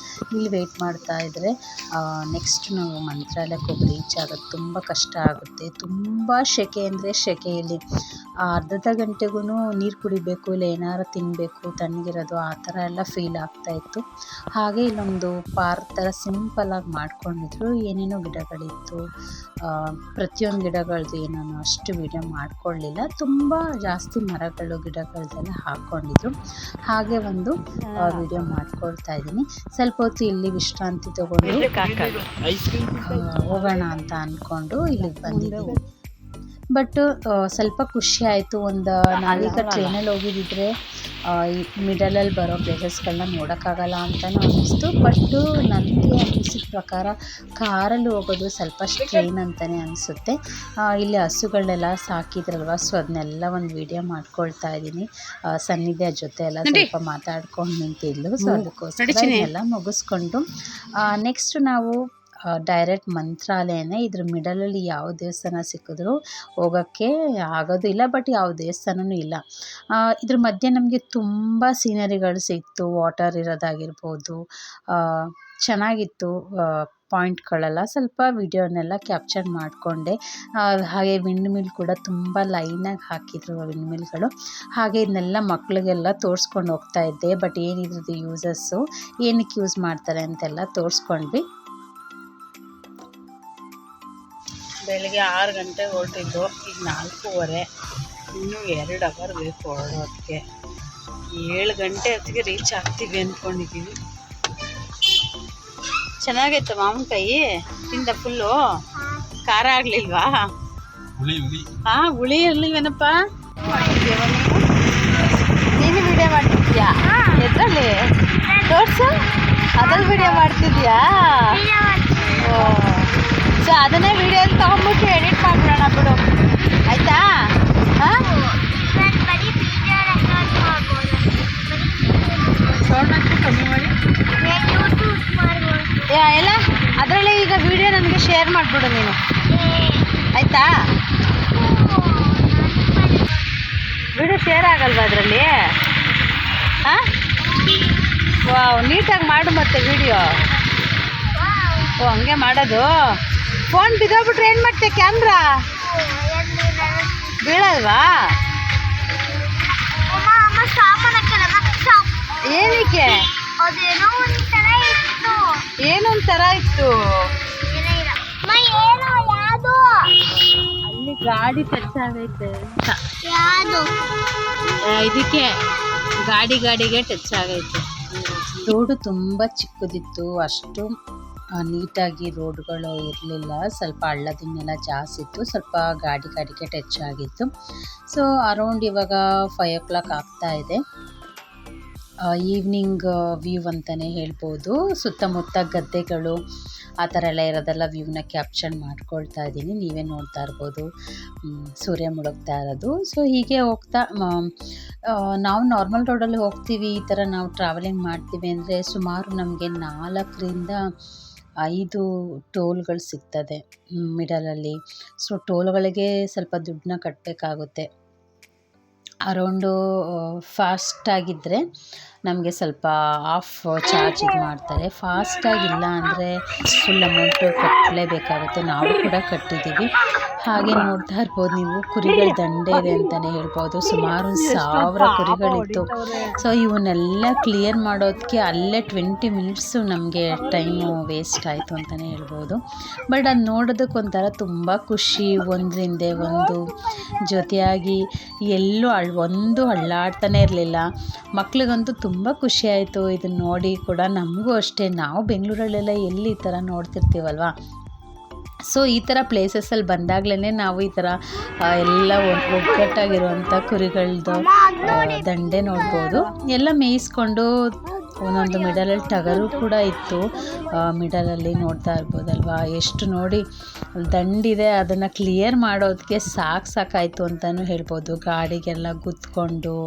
ಇಲ್ಲಿ ವೆಯ್ಟ್ ಮಾಡ್ತಾ ಇದ್ದರೆ ನೆಕ್ಸ್ಟ್ ನಾವು ಮಂತ್ರಾಲಯಕ್ಕೆ ಹೋಗಿ ರೀಚ್ ಆಗೋದು ತುಂಬ ಕಷ್ಟ ಆಗುತ್ತೆ. ತುಂಬ ಸೆಕೆ ಅಂದರೆ ಸೆಕೆ. ಇಲ್ಲಿ ಅರ್ಧ ಗಂಟೆಗೂ ನೀರು ಕುಡಿಬೇಕು, ಇಲ್ಲ ಏನಾರು ತಿನ್ನಬೇಕು ತಣ್ಣಗಿರೋದು, ಆ ಥರ ಎಲ್ಲ ಫೀಲ್ ಆಗ್ತಾಯಿತ್ತು. ಹಾಗೆ ಇಲ್ಲೊಂದು ಪಾರ್ಕ್ ಥರ ಸಿಂಪಲಾಗಿ ಮಾಡ್ಕೊಂಡಿದ್ರು. ಏನೇನೋ ಗಿಡಗಳಿತ್ತು, ಪ್ರತಿಯೊಂದು ಗಿಡಗಳದ್ದು ಏನೋ ಅಷ್ಟು ವಿಡಿಯೋ ಮಾಡ್ಕೊಳ್ಳಿಲ್ಲ. ತುಂಬ ಜಾಸ್ತಿ ಮರಗಳು ಗಿಡಗಳದ್ದೆಲ್ಲ ಹಾಕ್ಕೊಂಡಿದ್ರು. ಹಾಗೆ ಒಂದು ವಿಡಿಯೋ ಮಾಡ್ಕೊಳ್ತಾ ಇದ್ದೀನಿ. ಸ್ವಲ್ಪ ಹೊತ್ತು ಇಲ್ಲಿ ವಿಶ್ರಾಂತಿ ತಗೊಂಡು ಹೋಗೋಣ ಅಂತ ಅಂದ್ಕೊಂಡು ಇಲ್ಲಿಗೆ ಬಂದಿದ್ದೀವಿ. ಬಟ್ ಸ್ವಲ್ಪ ಖುಷಿ ಆಯಿತು. ನಾವೀಗ ಟ್ರೈನಲ್ಲಿ ಹೋಗಿದ್ದಿದ್ರೆ ಈ ಮಿಡಲಲ್ಲಿ ಬರೋ ಪ್ಲೇಸಸ್ಗಳನ್ನ ನೋಡೋಕ್ಕಾಗಲ್ಲ ಅಂತಲೂ ಅನ್ನಿಸ್ತು. ಬಟ್ಟು ನನಗೆ ಅನ್ನಿಸಿದ ಪ್ರಕಾರ ಕಾರಲ್ಲಿ ಹೋಗೋದು ಸ್ವಲ್ಪ ಸ್ಟ್ರೈನ್ ಅಂತಲೇ ಅನಿಸುತ್ತೆ. ಇಲ್ಲಿ ಹಸುಗಳನ್ನೆಲ್ಲ ಸಾಕಿದ್ರಲ್ವ, ಸೊ ಅದನ್ನೆಲ್ಲ ಒಂದು ವಿಡಿಯೋ ಮಾಡ್ಕೊಳ್ತಾ ಇದ್ದೀನಿ. ಸನ್ನಿಧ್ಯ ಜೊತೆ ಎಲ್ಲ ಸ್ವಲ್ಪ ಮಾತಾಡ್ಕೊಂಡು ನಿಂತಿದ್ಲು. ಸೊ ಅದಕ್ಕೋಸ್ಕರ ಎಲ್ಲ ಮುಗಿಸ್ಕೊಂಡು ನೆಕ್ಸ್ಟ್ ನಾವು ಡೈರೆಕ್ಟ್ ಮಂತ್ರಾಲಯನೇ. ಇದ್ರ ಮಿಡಲಲ್ಲಿ ಯಾವ ದೇವಸ್ಥಾನ ಸಿಕ್ಕಿದ್ರು ಹೋಗೋಕ್ಕೆ ಆಗೋದಿಲ್ಲ. ಬಟ್ ಯಾವ ದೇವಸ್ಥಾನವೂ ಇಲ್ಲ. ಇದ್ರ ಮಧ್ಯೆ ನಮಗೆ ತುಂಬ ಸೀನರಿಗಳು ಸಿಕ್ತು. ವಾಟರ್ ಇರೋದಾಗಿರ್ಬೋದು, ಚೆನ್ನಾಗಿತ್ತು ಪಾಯಿಂಟ್ಗಳೆಲ್ಲ. ಸ್ವಲ್ಪ ವಿಡಿಯೋನೆಲ್ಲ ಕ್ಯಾಪ್ಚರ್ ಮಾಡಿಕೊಂಡೆ. ಹಾಗೆ ವಿಂಡ್ ಮಿಲ್ ಕೂಡ ತುಂಬ ಲೈನಾಗಿ ಹಾಕಿದ್ರು ವಿಂಡ್ ಮಿಲ್ಗಳು. ಹಾಗೆ ಇದನ್ನೆಲ್ಲ ಮಕ್ಕಳಿಗೆಲ್ಲ ತೋರಿಸ್ಕೊಂಡು ಹೋಗ್ತಾ ಇದ್ದೆ. ಬಟ್ ಏನಿದ್ರದ್ದು ಯೂಸಸ್ಸು, ಏನಕ್ಕೆ ಯೂಸ್ ಮಾಡ್ತಾರೆ ಅಂತೆಲ್ಲ ತೋರಿಸ್ಕೊಂಡ್ವಿ. ಬೆಳಗ್ಗೆ 6 ಗಂಟೆಗೆ ಹೊರಟಿದ್ದು, ಈಗ 4:15. ಇನ್ನೂ 2 hour ಬೇಕು ಹೊರಡೋದಕ್ಕೆ. 7 ಗಂಟೆ ಹೊತ್ತಿಗೆ ರೀಚ್ ಆಗ್ತೀವಿ ಅಂದ್ಕೊಂಡಿದ್ದೀವಿ. ಚೆನ್ನಾಗೈತೆ ಮಾವಿನಕಾಯಿ ತಿಂದ ಫುಲ್ಲು? ಖಾರ ಆಗಲಿಲ್ವಾ? ಹಾಂ, ಹುಳಿ ಇರಲಿಲ್ವೇನಪ್ಪ? ನೀನು ವಿಡಿಯೋ ಮಾಡ್ತಿದ್ಯಾ? ಎದ್ರಲ್ಲಿ ತೋರಿಸು. ಅದ್ರಲ್ಲಿ ವಿಡಿಯೋ ಮಾಡ್ತಿದ್ಯಾ? ಓ, ಸೊ ಅದನ್ನೇ ವಿಡಿಯೋಲಿ ತೊಗೊಂಬಿಟ್ಟು ಎಡಿಟ್ ಮಾಡಿಬಿಡೋಣ ಬಿಡು, ಆಯಿತಾ? ಹಾಂ, ಕಮ್ಮಿ ಮಾಡಿ ಎಲ್ಲ ಅದರಲ್ಲಿ ಈಗ ವಿಡಿಯೋ ನನಗೆ ಶೇರ್ ಮಾಡಿಬಿಡು ನೀನು, ಆಯಿತಾ? ವಿಡಿಯೋ ಶೇರ್ ಆಗಲ್ವಾ ಅದರಲ್ಲಿ? ಹಾಂ, ವಾವ್, ನೀಟಾಗಿ ಮಾಡು ಮತ್ತೆ ವಿಡಿಯೋ. ಓ, ಹಂಗೆ ಮಾಡೋದು. ಫೋನ್ ಬಿದ್ದೋಗ್ಬಿಟ್ರೆ ಏನು ಮಾಡ್ತೀಯ? ಕ್ಯಾಮ್ರಾ ಬೀಳಲ್ವಾ? ಏನಕ್ಕೆ? ಏನೊಂಥರ ಇತ್ತು ಅಲ್ಲಿ, ಗಾಡಿ ಟಚ್ ಆಗೈತೆ ಅಂತ. ಇದಕ್ಕೆ ಗಾಡಿಗೆ ಟಚ್ ಆಗೈತೆ. ರೋಡು ತುಂಬ ಚಿಕ್ಕದಿತ್ತು, ಅಷ್ಟು ನೀಟಾಗಿ ರೋಡ್ಗಳು ಇರಲಿಲ್ಲ. ಸ್ವಲ್ಪ ಹಳ್ಳದಿನ್ನೆಲ್ಲ ಜಾಸ್ತಿ ಇತ್ತು, ಸ್ವಲ್ಪ ಗಾಡಿಗೆ ಟಚ್ ಆಗಿತ್ತು. ಸೊ ಅರೌಂಡ್ ಇವಾಗ 5 o'clock ಆಗ್ತಾ ಇದೆ. ಈವ್ನಿಂಗ್ ವ್ಯೂ ಅಂತಲೇ ಹೇಳ್ಬೋದು. ಸುತ್ತಮುತ್ತ ಗದ್ದೆಗಳು ಆ ಥರ ಎಲ್ಲ ಇರೋದೆಲ್ಲ ವ್ಯೂನ ಕ್ಯಾಪ್ಚರ್ ಮಾಡ್ಕೊಳ್ತಾ ಇದ್ದೀನಿ. ನೀವೇ ನೋಡ್ತಾ ಇರ್ಬೋದು ಸೂರ್ಯ ಮುಳುಗ್ತಾ ಇರೋದು. ಸೊ ಹೀಗೆ ಹೋಗ್ತಾ ನಾವು ನಾರ್ಮಲ್ ರೋಡಲ್ಲಿ ಹೋಗ್ತೀವಿ, ಈ ಥರ ನಾವು ಟ್ರಾವೆಲಿಂಗ್ ಮಾಡ್ತೀವಿ ಅಂದರೆ ಸುಮಾರು ನಮಗೆ 4ರಿಂದ 5 ಟೋಲ್ಗಳು ಸಿಗ್ತದೆ ಮಿಡಲಲ್ಲಿ. ಸೊ ಟೋಲ್ಗಳಿಗೆ ಸ್ವಲ್ಪ ದುಡ್ಡನ್ನ ಕಟ್ಟಬೇಕಾಗುತ್ತೆ. ಅರೌಂಡು ಫಾಸ್ಟಾಗಿದ್ದರೆ ನಮಗೆ ಸ್ವಲ್ಪ ಆಫ್ ಚಾರ್ಜ್ ಇದು ಮಾಡ್ತಾರೆ. ಫಾಸ್ಟಾಗಿಲ್ಲ ಅಂದರೆ ಫುಲ್ ಅಮೌಂಟು ಕಟ್ಟಲೇಬೇಕಾಗುತ್ತೆ. ನಾವು ಕೂಡ ಕಟ್ಟಿದ್ದೀವಿ. ಹಾಗೆ ನೋಡ್ತಾ ಇರ್ಬೋದು ನೀವು, ಕುರಿಗಳ ದಂಡೆ ಇದೆ ಅಂತಲೇ ಹೇಳ್ಬೋದು. ಸುಮಾರು 1000 ಕುರಿಗಳಿತ್ತು. ಸೊ ಇವನ್ನೆಲ್ಲ ಕ್ಲಿಯರ್ ಮಾಡೋದಕ್ಕೆ ಅಲ್ಲೇ 20 ಮಿನಿಟ್ಸು ನಮಗೆ ಟೈಮು ವೇಸ್ಟ್ ಆಯಿತು ಅಂತಲೇ ಹೇಳ್ಬೋದು. ಬಟ್ ಅದು ನೋಡೋದಕ್ಕೆ ಒಂಥರ ತುಂಬ ಖುಷಿ, ಒಂದರಿಂದ ಒಂದು ಜೊತೆಯಾಗಿ ಎಲ್ಲೂ ಒಂದು ಅಳ್ಳಾಡ್ತಾನೆ ಇರಲಿಲ್ಲ. ಮಕ್ಳಿಗಂತೂ ತುಂಬ ಖುಷಿ ಆಯಿತು ಇದನ್ನು ನೋಡಿ ಕೂಡ. ನಮಗೂ ಅಷ್ಟೇ, ನಾವು ಬೆಂಗಳೂರಲ್ಲೆಲ್ಲ ಎಲ್ಲಿ ಈ ಥರ ನೋಡ್ತಿರ್ತೀವಲ್ವ. ಸೊ ಈ ಥರ ಪ್ಲೇಸಸ್ಸಲ್ಲಿ ಬಂದಾಗಲೇ ನಾವು ಈ ಥರ ಎಲ್ಲ ಒಗ್ಗಟ್ಟಾಗಿರುವಂಥ ಕುರಿಗಳದ್ದು ದಂಡೆ ನೋಡ್ಬೋದು. ಎಲ್ಲ ಮೇಯಿಸ್ಕೊಂಡು ಒಂದೊಂದು ಮಿಡಲಲ್ಲಿ ಟಗರು ಕೂಡ ಇತ್ತು. ಮಿಡಲಲ್ಲಿ ನೋಡ್ತಾ ಇರ್ಬೋದಲ್ವ, ಎಷ್ಟು ನೋಡಿ ದಂಡಿದೆ. ಅದನ್ನು ಕ್ಲಿಯರ್ ಮಾಡೋದಕ್ಕೆ ಸಾಕಾಯಿತು ಅಂತಲೂ ಹೇಳ್ಬೋದು. ಗಾಡಿಗೆಲ್ಲ ಗುದ್ಕೊಂಡು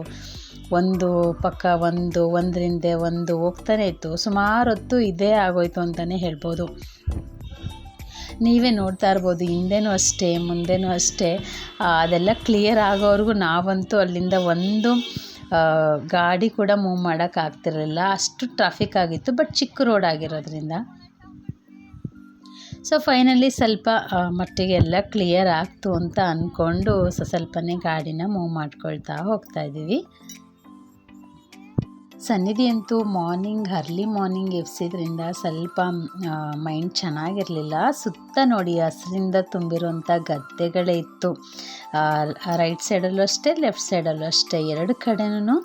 ಒಂದು ಪಕ್ಕ ಒಂದರಿಂದ ಒಂದು ಹೋಗ್ತಾನೆ ಇತ್ತು. ಸುಮಾರು ಹೊತ್ತು ಇದೇ ಆಗೋಯ್ತು ಅಂತಲೇ ಹೇಳ್ಬೋದು. ನೀವೇ ನೋಡ್ತಾ ಇರ್ಬೋದು, ಹಿಂದೆನೂ ಅಷ್ಟೇ ಮುಂದೆನೂ ಅಷ್ಟೇ. ಅದೆಲ್ಲ ಕ್ಲಿಯರ್ ಆಗೋವರೆಗೂ ನಾವಂತೂ ಅಲ್ಲಿಂದ ಒಂದು ಗಾಡಿ ಕೂಡ ಮೂವ್ ಮಾಡೋಕ್ಕಾಗ್ತಿರಲಿಲ್ಲ, ಅಷ್ಟು ಟ್ರಾಫಿಕ್ ಆಗಿತ್ತು. ಬಟ್ ಚಿಕ್ಕ ರೋಡ್ ಆಗಿರೋದ್ರಿಂದ ಸೊ ಫೈನಲಿ ಸ್ವಲ್ಪ ಮಟ್ಟಿಗೆ ಎಲ್ಲ ಕ್ಲಿಯರ್ ಆಗ್ತು ಅಂತ ಅಂದ್ಕೊಂಡು ಸ್ವಲ್ಪನೇ ಗಾಡಿನ ಮೂವ್ ಮಾಡ್ಕೊಳ್ತಾ ಹೋಗ್ತಾಯಿದ್ದೀವಿ. ಸನ್ನಿಧಿ ಅಂತೂ ಅರ್ಲಿ ಮಾರ್ನಿಂಗ್ ಎಬ್ಸಿದ್ರಿಂದ ಸ್ವಲ್ಪ ಮೈಂಡ್ ಚೆನ್ನಾಗಿರಲಿಲ್ಲ. ಸುತ್ತ ನೋಡಿ ಹಸಿರಿಂದ ತುಂಬಿರುವಂಥ ಗದ್ದೆಗಳೇ ಇತ್ತು. ರೈಟ್ ಸೈಡಲ್ಲೂ ಅಷ್ಟೇ, ಲೆಫ್ಟ್ ಸೈಡಲ್ಲೂ ಅಷ್ಟೇ, ಎರಡು ಕಡೆನೂ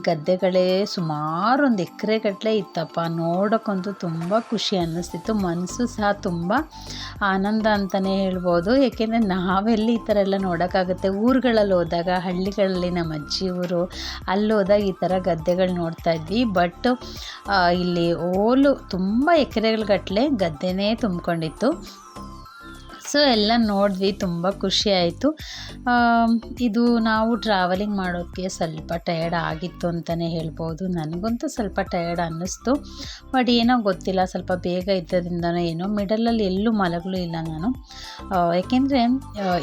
ಗದ್ದೆಗಳೇ ಸುಮಾರು 1 ಎಕರೆಗಟ್ಟಲೆ ಇತ್ತಪ್ಪ. ನೋಡೋಕ್ಕಂತೂ ತುಂಬ ಖುಷಿ ಅನ್ನಿಸ್ತಿತ್ತು. ಮನಸ್ಸು ಸಹ ತುಂಬ ಆನಂದ ಅಂತಲೇ ಹೇಳ್ಬೋದು. ಏಕೆಂದರೆ ನಾವೆಲ್ಲಿ ಈ ಥರ ಎಲ್ಲ ನೋಡೋಕ್ಕಾಗುತ್ತೆ. ಊರುಗಳಲ್ಲಿ ಹೋದಾಗ, ಹಳ್ಳಿಗಳಲ್ಲಿ ನಮ್ಮ ಅಜ್ಜಿ ಊರು, ಅಲ್ಲಿ ಹೋದಾಗ ಈ ಥರ ಗದ್ದೆಗಳು ನೋಡ್ತಾ ಇದ್ವಿ. ಬಟ್ ಇಲ್ಲಿ ತುಂಬ ಎಕರೆಗಟ್ಟಲೆ ಗದ್ದೆನೇ ತುಂಬಿಕೊಂಡಿತ್ತು. ಸೊ ಎಲ್ಲ ನೋಡಿದ್ವಿ, ತುಂಬ ಖುಷಿ ಆಯಿತು. ಇದು ನಾವು ಟ್ರಾವೆಲಿಂಗ್ ಮಾಡೋಕ್ಕೆ ಸ್ವಲ್ಪ ಟಯರ್ಡ್ ಆಗಿತ್ತು ಅಂತಲೇ ಹೇಳ್ಬೋದು. ನನಗಂತೂ ಸ್ವಲ್ಪ ಟಯರ್ಡ್ ಅನ್ನಿಸ್ತು. ಬಟ್ ಏನೋ ಗೊತ್ತಿಲ್ಲ, ಸ್ವಲ್ಪ ಬೇಗ ಇದ್ದದ್ರಿಂದನೋ ಏನೋ ಮಿಡಲಲ್ಲಿ ಎಲ್ಲೂ ಮಲಗಲೂ ಇಲ್ಲ ನಾನು. ಏಕೆಂದರೆ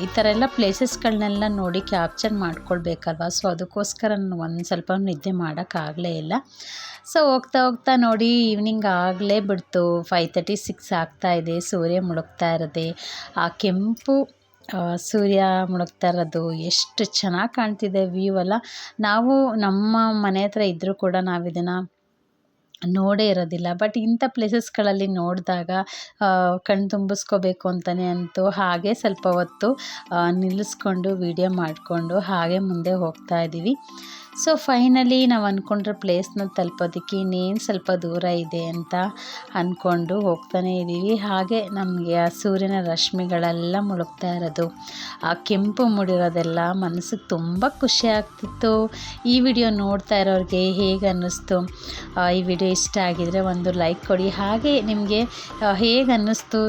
ಈ ಥರ ಎಲ್ಲ ಪ್ಲೇಸಸ್ಗಳನ್ನೆಲ್ಲ ನೋಡಿ ಕ್ಯಾಪ್ಚರ್ ಮಾಡ್ಕೊಳ್ಬೇಕಲ್ವ. ಸೊ ಅದಕ್ಕೋಸ್ಕರ ನಾನು ಒಂದು ಸ್ವಲ್ಪ ನಿದ್ದೆ ಮಾಡೋಕ್ಕಾಗಲೇ ಇಲ್ಲ. ಸೊ ಹೋಗ್ತಾ ನೋಡಿ ಈವ್ನಿಂಗ್ ಆಗಲೇ ಬಿಡ್ತು. 5:36 ಆಗ್ತಾಯಿದೆ. ಸೂರ್ಯ ಮುಳುಗ್ತಾ ಇರೋದೆ, ಆ ಕೆಂಪು ಸೂರ್ಯ ಮುಳುಗ್ತಾ ಇರೋದು ಎಷ್ಟು ಚೆನ್ನಾಗಿ ಕಾಣ್ತಿದೆ ವ್ಯೂ ಅಲ್ಲ. ನಾವು ನಮ್ಮ ಮನೆ ಹತ್ರ ಇದ್ದರೂ ಕೂಡ ನಾವು ಇದನ್ನು ನೋಡೇ ಇರೋದಿಲ್ಲ. ಬಟ್ ಇಂಥ ಪ್ಲೇಸಸ್ಗಳಲ್ಲಿ ನೋಡಿದಾಗ ಕಣ್ಣು ತುಂಬಿಸ್ಕೋಬೇಕು ಅಂತಲೇ ಅಂತು. ಹಾಗೆ ಸ್ವಲ್ಪ ಹೊತ್ತು ನಿಲ್ಲಿಸ್ಕೊಂಡು ವೀಡಿಯೋ ಮಾಡಿಕೊಂಡು ಹಾಗೆ ಮುಂದೆ ಹೋಗ್ತಾ ಇದ್ದೀವಿ. ಸೊ ಫೈನಲಿ ನಾವು ಅಂದ್ಕೊಂಡ್ರೆ ಪ್ಲೇಸ್ನ ತಲುಪೋದಕ್ಕೆ ಇನ್ನೇನು ಸ್ವಲ್ಪ ದೂರ ಇದೆ ಅಂತ ಅಂದ್ಕೊಂಡು ಹೋಗ್ತಾನೇ ಇದ್ದೀವಿ. ಹಾಗೆ ನಮಗೆ ಆ ಸೂರ್ಯನ ರಶ್ಮಿಗಳೆಲ್ಲ ಮುಳುಗ್ತಾ ಇರೋದು, ಆ ಕೆಂಪು ಮೂಡಿರೋದೆಲ್ಲ ಮನಸ್ಸಿಗೆ ತುಂಬ ಖುಷಿ ಆಗ್ತಿತ್ತು. ಈ ವಿಡಿಯೋ ನೋಡ್ತಾ ಇರೋರಿಗೆ ಹೇಗೆ ಅನ್ನಿಸ್ತು? ಈ ವಿಡಿಯೋ ಇಷ್ಟ ಆಗಿದರೆ ಒಂದು ಲೈಕ್ ಕೊಡಿ. ಹಾಗೆ ನಿಮಗೆ ಹೇಗೆ ಅನ್ನಿಸ್ತು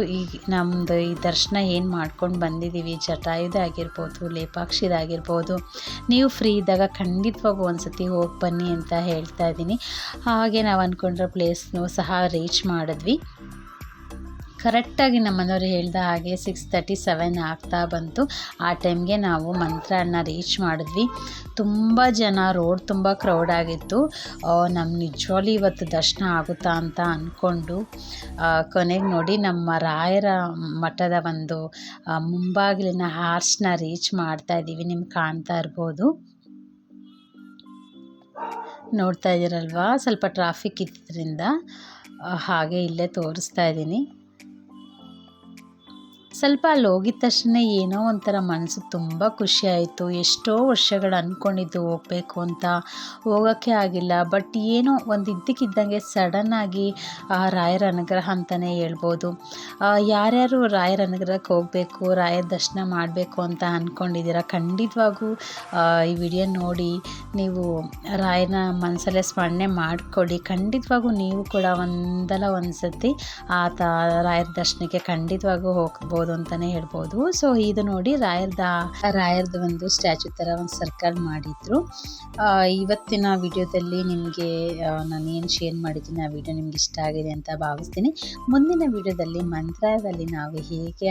ನಮ್ಮದು ಈ ದರ್ಶನ ಏನು ಮಾಡ್ಕೊಂಡು ಬಂದಿದ್ದೀವಿ? ಜಟಾಯುದಾಗಿರ್ಬೋದು, ಲೇಪಾಕ್ಷಿದಾಗಿರ್ಬೋದು. ನೀವು ಫ್ರೀ ಇದ್ದಾಗ ಖಂಡಿತವಾಗಿ ಒಂದು ಸತಿ ಹೋಗಿ ಬನ್ನಿ ಅಂತ ಹೇಳ್ತಾ ಇದ್ದೀನಿ. ಹಾಗೆ ನಾವು ಅಂದ್ಕೊಂಡ್ರೆ ಪ್ಲೇಸ್ನೂ ಸಹ ರೀಚ್ ಮಾಡಿದ್ವಿ. ಕರೆಕ್ಟಾಗಿ ನಮ್ಮ ಮನೆಯವರು ಹೇಳ್ದ ಹಾಗೆ 6:37 ಆಗ್ತಾ ಬಂತು. ಆ ಟೈಮ್ಗೆ ನಾವು ಮಂತ್ರಾಲಯನ ರೀಚ್ ಮಾಡಿದ್ವಿ. ತುಂಬ ಜನ, ರೋಡ್ ತುಂಬ ಕ್ರೌಡ್ ಆಗಿತ್ತು. ನಮ್ಮ ನಿಜವಾಗ್ಲೂ ಇವತ್ತು ದರ್ಶನ ಆಗುತ್ತಾ ಅಂತ ಅಂದ್ಕೊಂಡು ಕೊನೆಗೆ ನೋಡಿ ನಮ್ಮ ರಾಯರ ಮಠದ ಒಂದು ಮುಂಬಾಗಿಲಿನ ಆರ್ಚ್ನ ರೀಚ್ ಮಾಡ್ತಾ ಇದ್ದೀವಿ. ನಿಮ್ಗೆ ಕಾಣ್ತಾ ಇರ್ಬೋದು, ನೋಡ್ತಾ ಇದ್ದೀರಲ್ವಾ. ಸ್ವಲ್ಪ ಟ್ರಾಫಿಕ್ ಇದ್ದರಿಂದ ಹಾಗೆ ಇಲ್ಲೇ ತೋರಿಸ್ತಾ ಇದ್ದೀನಿ. ಸ್ವಲ್ಪ ಅಲ್ಲಿ ಹೋಗಿದ ತಕ್ಷಣ ಏನೋ ಒಂಥರ ಮನಸ್ಸಿಗೆ ತುಂಬ ಖುಷಿ ಆಯಿತು. ಎಷ್ಟೋ ವರ್ಷಗಳು ಅಂದ್ಕೊಂಡಿದ್ದು ಹೋಗಬೇಕು ಅಂತ, ಹೋಗೋಕ್ಕೆ ಆಗಿಲ್ಲ. ಬಟ್ ಏನೋ ಒಂದು ಇದ್ದಕ್ಕಿದ್ದಂಗೆ ಸಡನ್ನಾಗಿ ರಾಯರ ಅನುಗ್ರಹ ಅಂತಲೇ ಹೇಳ್ಬೋದು. ಯಾರ್ಯಾರು ರಾಯರ ಅನುಗ್ರಹಕ್ಕೆ ಹೋಗಬೇಕು, ರಾಯರ ದರ್ಶನ ಮಾಡಬೇಕು ಅಂತ ಅಂದ್ಕೊಂಡಿದ್ದೀರ, ಖಂಡಿತವಾಗೂ ಈ ವಿಡಿಯೋ ನೋಡಿ ನೀವು ರಾಯನ ಮನಸಲ್ಲೇ ಸ್ಮರಣೆ ಮಾಡಿಕೊಡಿ. ಖಂಡಿತವಾಗೂ ನೀವು ಕೂಡ ಒಂದಲ್ಲ ಒಂದು ಸತಿ ರಾಯರ ದರ್ಶನಕ್ಕೆ ಖಂಡಿತವಾಗೂ ಹೋಗ್ಬೋದು. ಮಾಡ್ಬೋದು ಅಂತಲೇ ಹೇಳ್ಬೋದು. ಸೊ ಇದು ನೋಡಿ ರಾಯರ್ದ ಒಂದು ಸ್ಟ್ಯಾಚು ಥರ ಒಂದು ಸರ್ಕಲ್ ಮಾಡಿದ್ರು. ಇವತ್ತಿನ ವಿಡಿಯೋದಲ್ಲಿ ನಿಮಗೆ ನಾನು ಏನು ಶೇರ್ ಮಾಡಿದ್ದೀನಿ ಆ ವಿಡಿಯೋ ನಿಮ್ಗೆ ಇಷ್ಟ ಆಗಿದೆ ಅಂತ ಭಾವಿಸ್ತೀನಿ. ಮುಂದಿನ ವಿಡಿಯೋದಲ್ಲಿ ಮಂತ್ರಾಲಯದಲ್ಲಿ ನಾವು ಹೇಗೆ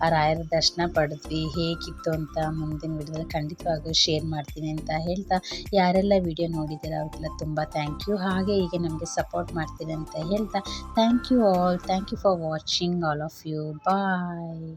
ಆ ರಾಯರ ದರ್ಶನ ಪಡೆದ್ವಿ, ಹೇಗಿತ್ತು ಅಂತ ಮುಂದಿನ ವಿಡಿಯೋದಲ್ಲಿ ಖಂಡಿತವಾಗಿಯೂ ಶೇರ್ ಮಾಡ್ತೀನಿ ಅಂತ ಹೇಳ್ತಾ, ಯಾರೆಲ್ಲ ವಿಡಿಯೋ ನೋಡಿದ್ದೀರ ಅವ್ರಿಗೆಲ್ಲ ತುಂಬ ಥ್ಯಾಂಕ್ ಯು. ಹಾಗೆ ಹೀಗೆ ನಮಗೆ ಸಪೋರ್ಟ್ ಮಾಡ್ತೀರಿ ಅಂತ ಹೇಳ್ತಾ, thank you all. Thank you for watching all of you. Bye.